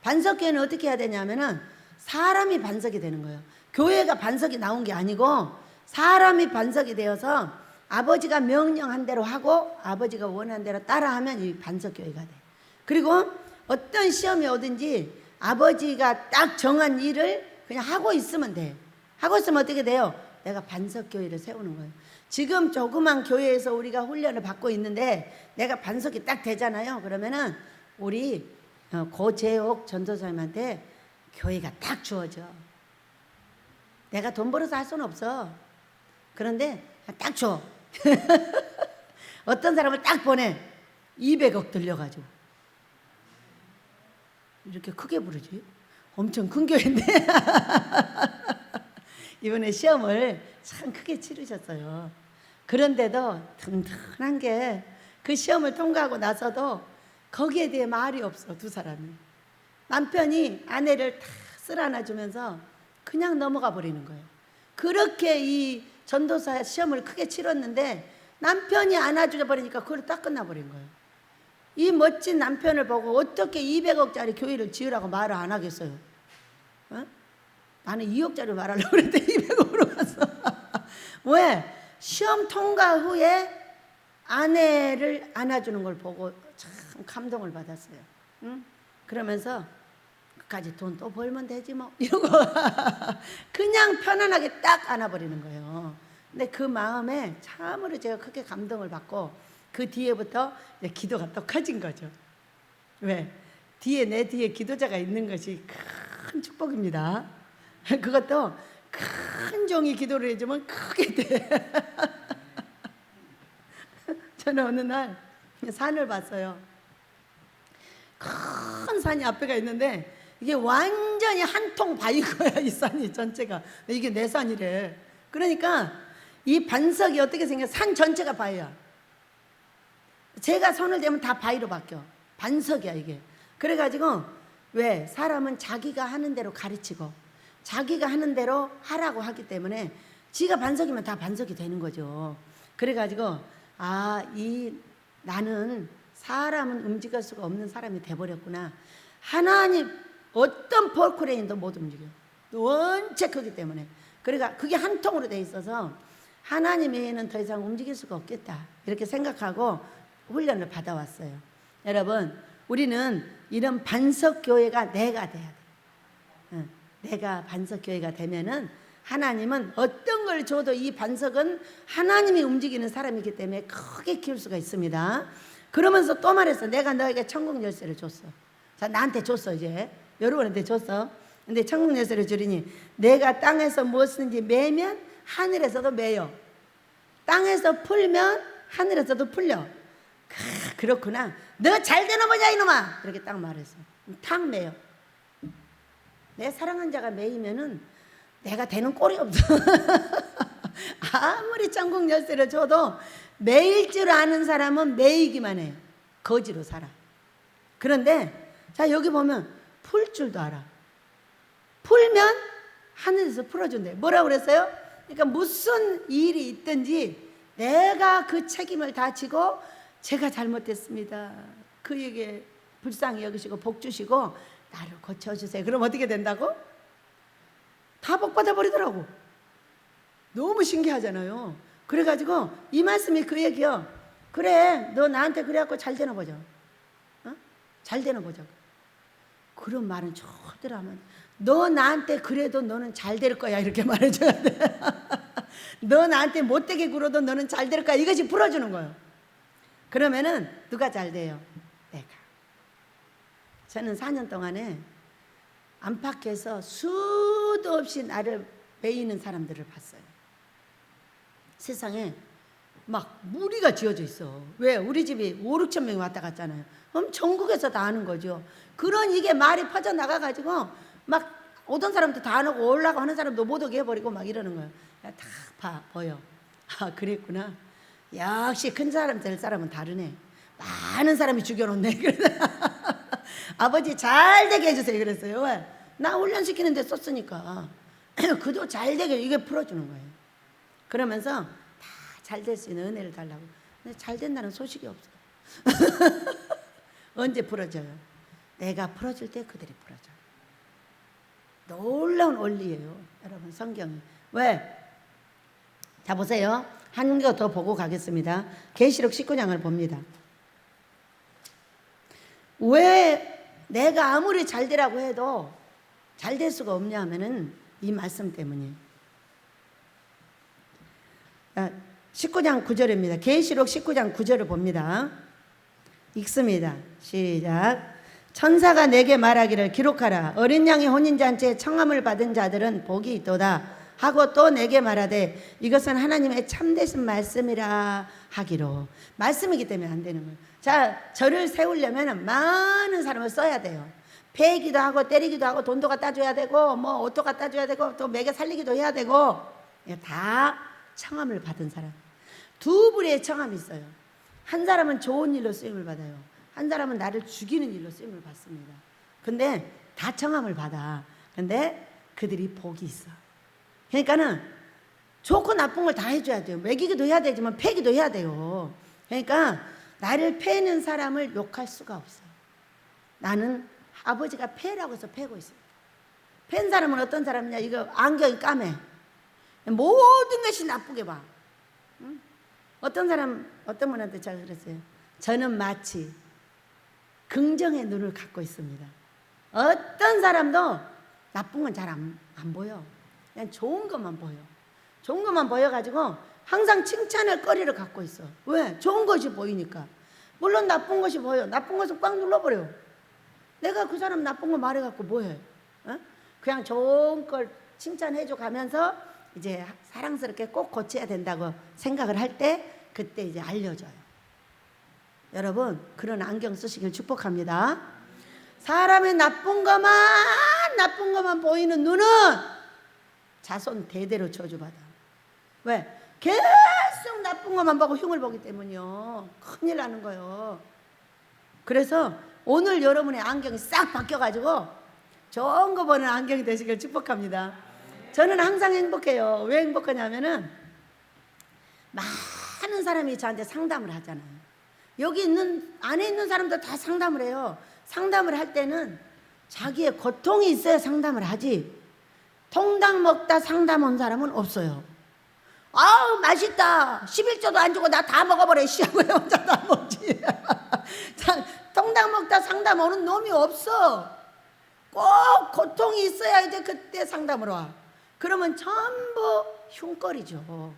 반석교회는 어떻게 해야 되냐면은 사람이 반석이 되는 거예요. 교회가 반석이 나온 게 아니고 사람이 반석이 되어서 아버지가 명령한 대로 하고 아버지가 원하는 대로 따라하면 이 반석교회가 돼. 그리고 어떤 시험이 오든지 아버지가 딱 정한 일을 그냥 하고 있으면 돼. 하고 있으면 어떻게 돼요? 내가 반석교회를 세우는 거예요. 지금 조그만 교회에서 우리가 훈련을 받고 있는데 내가 반석이 딱 되잖아요. 그러면은 우리 고재옥 전도사님한테 교회가 딱 주어져. 내가 돈 벌어서 할 수는 없어. 그런데 딱 줘. 어떤 사람을 딱 보내. 200억 들려가지고. 이렇게 크게 부르지? 엄청 큰 교회인데. 이번에 시험을 참 크게 치르셨어요. 그런데도 든든한 게 그 시험을 통과하고 나서도 거기에 대해 말이 없어. 두 사람이. 남편이 아내를 다 쓸어안아주면서 그냥 넘어가 버리는 거예요. 그렇게 이 전도사 시험을 크게 치렀는데 남편이 안아줘 버리니까 그걸로 딱 끝나버린 거예요. 이 멋진 남편을 보고 어떻게 200억짜리 교회를 지으라고 말을 안 하겠어요? 어? 나는 2억짜리 말하려고 그랬는데 200억으로 갔어. 왜? 시험 통과 후에 아내를 안아주는 걸 보고 참 감동을 받았어요. 응? 그러면서 그까지 돈 또 벌면 되지 뭐 이러고 그냥 편안하게 딱 안아버리는 거예요. 근데 그 마음에 참으로 제가 크게 감동을 받고 그 뒤에부터 이제 기도가 또 커진 거죠. 왜? 내 뒤에 기도자가 있는 것이 큰 축복입니다. 그것도 큰 종이 기도를 해주면 크게 돼. 저는 어느 날 산을 봤어요. 큰 산이 앞에가 있는데 이게 완전히 한 통 바인 거야. 이 산이 전체가. 이게 내 산이래. 그러니까 이 반석이 어떻게 생겨? 산 전체가 바위야. 제가 손을 대면 다 바위로 바뀌어. 반석이야 이게. 그래가지고 왜? 사람은 자기가 하는 대로 가르치고 자기가 하는 대로 하라고 하기 때문에 지가 반석이면 다 반석이 되는 거죠. 그래가지고 나는 사람은 움직일 수가 없는 사람이 돼버렸구나. 하나님 어떤 폴크레인도 못 움직여. 원체 크기 때문에. 그러니까 그게 한 통으로 돼 있어서 하나님 외에는 더 이상 움직일 수가 없겠다. 이렇게 생각하고 훈련을 받아왔어요. 여러분, 우리는 이런 반석교회가 내가 돼야 돼. 내가 반석교회가 되면은 하나님은 어떤 걸 줘도 이 반석은 하나님이 움직이는 사람이기 때문에 크게 키울 수가 있습니다. 그러면서 또 말했어. 내가 너에게 천국 열쇠를 줬어. 자, 나한테 줬어. 이제 여러분한테 줬어. 근데 천국 열쇠를 주리니 내가 땅에서 무엇이든지 매면 하늘에서도 매요. 땅에서 풀면 하늘에서도 풀려. 그렇구나. 너 잘 되나 보자 이놈아. 이렇게 딱 말했어. 탁 매요. 내 사랑한 자가 매이면은 내가 되는 꼴이 없어. 아무리 천국 열쇠를 줘도 매일 줄 아는 사람은 매이기만 해. 거지로 살아. 그런데 자 여기 보면 풀 줄도 알아. 풀면 하늘에서 풀어준대. 뭐라고 그랬어요? 그러니까 무슨 일이 있든지 내가 그 책임을 다 지고 제가 잘못했습니다. 그에게 불쌍히 여기시고 복 주시고 나를 고쳐주세요. 그럼 어떻게 된다고? 다 복 받아버리더라고. 너무 신기하잖아요. 그래가지고 이 말씀이 그 얘기요. 그래 너 나한테 그래갖고 잘 되나 보자. 어? 잘 되나 보자. 그런 말은 절대로 하면 너 나한테 그래도 너는 잘 될 거야 이렇게 말해줘야 돼. 너 나한테 못되게 굴어도 너는 잘 될 거야. 이것이 풀어주는 거예요. 그러면은 누가 잘 돼요? 내가. 저는 4년 동안에 안팎에서 수도 없이 나를 매이는 사람들을 봤어요. 세상에 막 무리가 지어져 있어. 왜? 우리 집이 5, 6천 명이 왔다 갔잖아요. 그럼 전국에서 다 아는 거죠. 그런 이게 말이 퍼져나가가지고 막 오던 사람도 다 안 오고 올라가 하는 사람도 못 오게 해버리고 막 이러는 거예요. 다 보여. 아 그랬구나. 역시 큰 사람 될 사람은 다르네. 많은 사람이 죽여놓네. 아버지 잘 되게 해주세요 그랬어요. 왜? 나 훈련시키는데 썼으니까. 그도 잘 되게 이게 풀어주는 거예요. 그러면서 다 잘 될 수 있는 은혜를 달라고. 근데 잘 된다는 소식이 없어요. 언제 풀어져요? 내가 풀어줄 때 그들이 풀어져. 놀라운 원리예요 여러분 성경이. 왜? 자 보세요. 한 군데 더 보고 가겠습니다. 계시록 19장을 봅니다. 왜 내가 아무리 잘 되라고 해도 잘 될 수가 없냐 하면은 이 말씀 때문이에요. 19장 9절입니다. 계시록 19장 9절을 봅니다. 읽습니다. 시작. 천사가 내게 말하기를 기록하라. 어린 양의 혼인잔치에 청함을 받은 자들은 복이 있도다 하고 또 내게 말하되 이것은 하나님의 참되신 말씀이라 하기로. 말씀이기 때문에 안 되는 거예요. 자, 저를 세우려면 많은 사람을 써야 돼요. 패기도 하고 때리기도 하고 돈도 갖다 줘야 되고 뭐 옷도 갖다 줘야 되고 또 먹여 살리기도 해야 되고. 다 청함을 받은 사람. 두 부류의 청함이 있어요. 한 사람은 좋은 일로 쓰임을 받아요. 한 사람은 나를 죽이는 일로 쓰임을 받습니다. 근데 다 청함을 받아. 근데 그들이 복이 있어. 그러니까는 좋고 나쁜 걸 다 해줘야 돼요. 먹이기도 해야 되지만 패기도 해야 돼요. 그러니까 나를 패는 사람을 욕할 수가 없어요. 나는 아버지가 패라고 해서 패고 있습니다. 팬 사람은 어떤 사람이냐? 이거 안경이 까매. 모든 것이 나쁘게 봐. 응? 어떤 분한테 제가 그랬어요. 저는 마치 긍정의 눈을 갖고 있습니다. 어떤 사람도 나쁜 건 잘 안 보여. 그냥 좋은 것만 보여. 좋은 것만 보여가지고 항상 칭찬할 거리를 갖고 있어. 왜? 좋은 것이 보이니까. 물론 나쁜 것이 보여. 나쁜 것은 꽉 눌러버려. 내가 그 사람 나쁜 거 말해갖고 뭐해? 어? 그냥 좋은 걸 칭찬해줘 가면서 이제 사랑스럽게 꼭 고쳐야 된다고 생각을 할 때 그때 이제 알려줘요. 여러분 그런 안경 쓰시길 축복합니다. 사람의 나쁜 것만 보이는 눈은 자손 대대로 저주받아. 왜? 계속 나쁜 것만 보고 흉을 보기 때문이요. 큰일 나는 거예요. 그래서 오늘 여러분의 안경이 싹 바뀌어가지고 좋은 거 보는 안경이 되시길 축복합니다. 저는 항상 행복해요. 왜 행복하냐면은 많은 사람이 저한테 상담을 하잖아요. 여기 안에 있는 사람들 다 상담을 해요. 상담을 할 때는 자기의 고통이 있어야 상담을 하지. 통닭 먹다 상담 온 사람은 없어요. 아우 맛있다. 11조도 안 주고 나 다 먹어버려. 시하고 혼자 다 먹지. 통닭 먹다 상담 오는 놈이 없어. 꼭 고통이 있어야 이제 그때 상담으로 와. 그러면 전부 흉거리죠.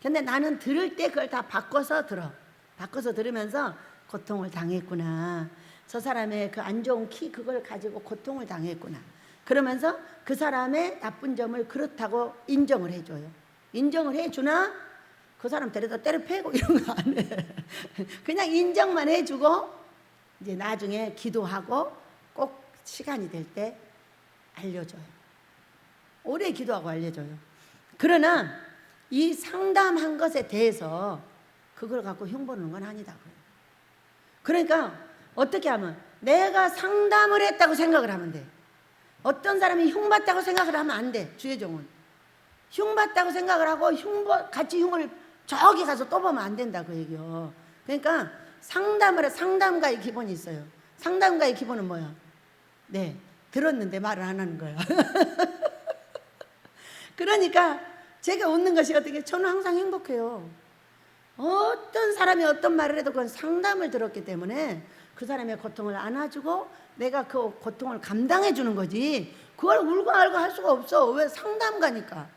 근데 나는 들을 때 그걸 다 바꿔서 들어. 바꿔서 들으면서 고통을 당했구나. 저 사람의 그 안 좋은 키 그걸 가지고 고통을 당했구나. 그러면서 그 사람의 나쁜 점을 그렇다고 인정을 해줘요. 인정을 해주나 그 사람 데려다 때려 패고 이런 거 안 해. 그냥 인정만 해주고 이제 나중에 기도하고 꼭 시간이 될 때 알려줘요. 오래 기도하고 알려줘요. 그러나 이 상담한 것에 대해서 그걸 갖고 흉보는 건 아니다고요. 그러니까 어떻게 하면 내가 상담을 했다고 생각을 하면 돼. 어떤 사람이 흉봤다고 생각을 하면 안 돼. 주혜종은 흉봤다고 생각을 하고 같이 흉을 저기 가서 또 보면 안 된다 그 얘기요. 그러니까 상담가의 기본이 있어요. 상담가의 기본은 뭐야? 네, 들었는데 말을 안 하는 거야. 그러니까 제가 웃는 것이 어떻게, 저는 항상 행복해요. 어떤 사람이 어떤 말을 해도 그건 상담을 들었기 때문에 그 사람의 고통을 안아주고 내가 그 고통을 감당해 주는 거지, 그걸 울고 앓고 할 수가 없어. 왜? 상담가니까.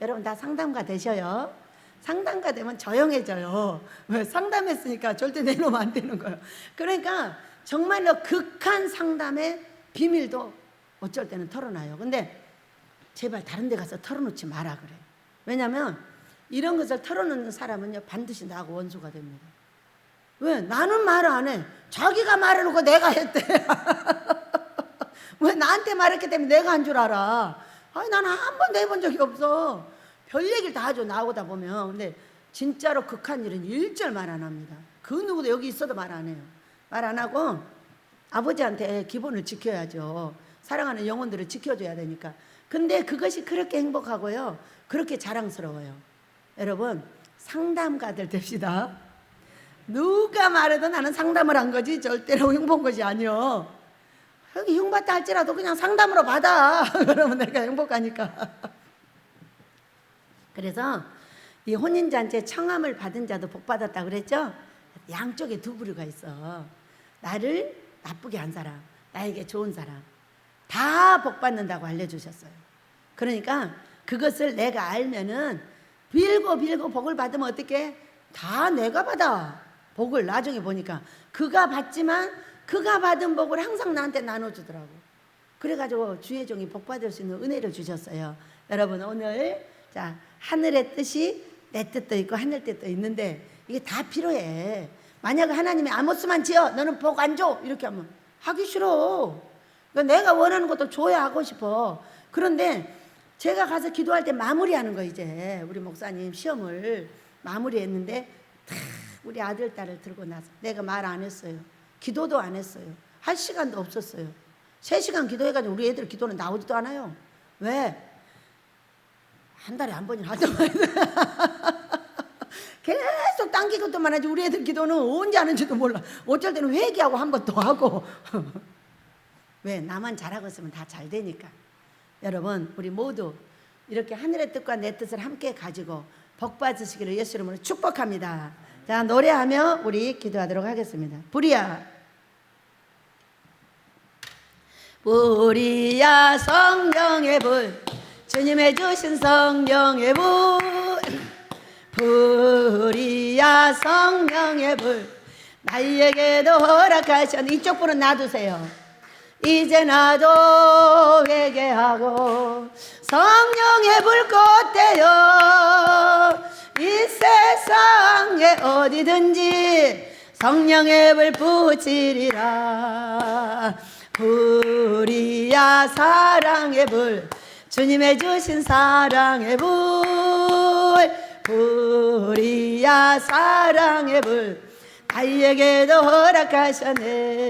여러분 다 상담가 되셔요. 상담가 되면 조용해져요. 왜? 상담했으니까 절대 내놓으면 안 되는 거예요. 그러니까 정말로 극한 상담의 비밀도 어쩔 때는 털어놔요. 근데 제발 다른 데 가서 털어놓지 마라 그래. 왜냐면 이런 것을 털어놓는 사람은요 반드시 나하고 원수가 됩니다. 왜? 나는 말 안 해. 자기가 말해놓고 내가 했대. 왜 나한테 말했기 때문에 내가 한 줄 알아. 아니 나는 한 번도 해본 적이 없어. 별 얘기를 다 하죠 나오다 보면. 근데 진짜로 극한 일은 일절 말 안 합니다. 그 누구도 여기 있어도 말 안 해요. 말 안 하고 아버지한테 기본을 지켜야죠. 사랑하는 영혼들을 지켜줘야 되니까. 근데 그것이 그렇게 행복하고요 그렇게 자랑스러워요. 여러분 상담가들 됩시다. 누가 말해도 나는 상담을 한 거지 절대로 흉본 것이 아니요. 여기 흉받다 할지라도 그냥 상담으로 받아. 그러면 내가 행복하니까. 그래서 이 혼인잔치에 청함을 받은 자도 복 받았다 그랬죠. 양쪽에 두 부류가 있어. 나를 나쁘게 한 사람, 나에게 좋은 사람 다 복 받는다고 알려주셨어요. 그러니까 그것을 내가 알면은 빌고 복을 받으면 어떻게? 다 내가 받아. 복을 나중에 보니까 그가 받지만 그가 받은 복을 항상 나한테 나눠주더라고. 그래가지고 주의 종이 복 받을 수 있는 은혜를 주셨어요. 여러분 오늘 자 하늘의 뜻이 내 뜻도 있고 하늘 뜻도 있는데 이게 다 필요해. 만약에 하나님이 아모스만 지어 너는 복 안 줘 이렇게 하면 하기 싫어. 그러니까 내가 원하는 것도 줘야 하고 싶어. 그런데 제가 가서 기도할 때 마무리하는 거 이제 우리 목사님 시험을 마무리했는데 다 우리 아들 딸을 들고 나서 내가 말 안 했어요. 기도도 안 했어요. 할 시간도 없었어요. 3시간 기도해가지고 우리 애들 기도는 나오지도 않아요. 왜? 한 달에 한 번이나 하자마자 계속 딴 기도만 하지 우리 애들 기도는 언제 하는지도 몰라. 어쩔 때는 회개하고 한 번 더 하고. 왜? 나만 잘하고 있으면 다 잘 되니까. 여러분 우리 모두 이렇게 하늘의 뜻과 내 뜻을 함께 가지고 복 받으시기를 예수 이름으로 축복합니다. 자 노래하며 우리 기도하도록 하겠습니다. 불이야 성령의 불 주님의 주신 성령의 불이야 성령의 불 나에게도 허락하셨네. 이쪽 불은 놔두세요. 이제 나도 회개하고 성령의 불꽃 되어 이 세상에 어디든지 성령의 불 붙이리라. 불이야 사랑의 불 주님의 주신 사랑의 불이야 사랑의 불 나에게도 허락하셨네.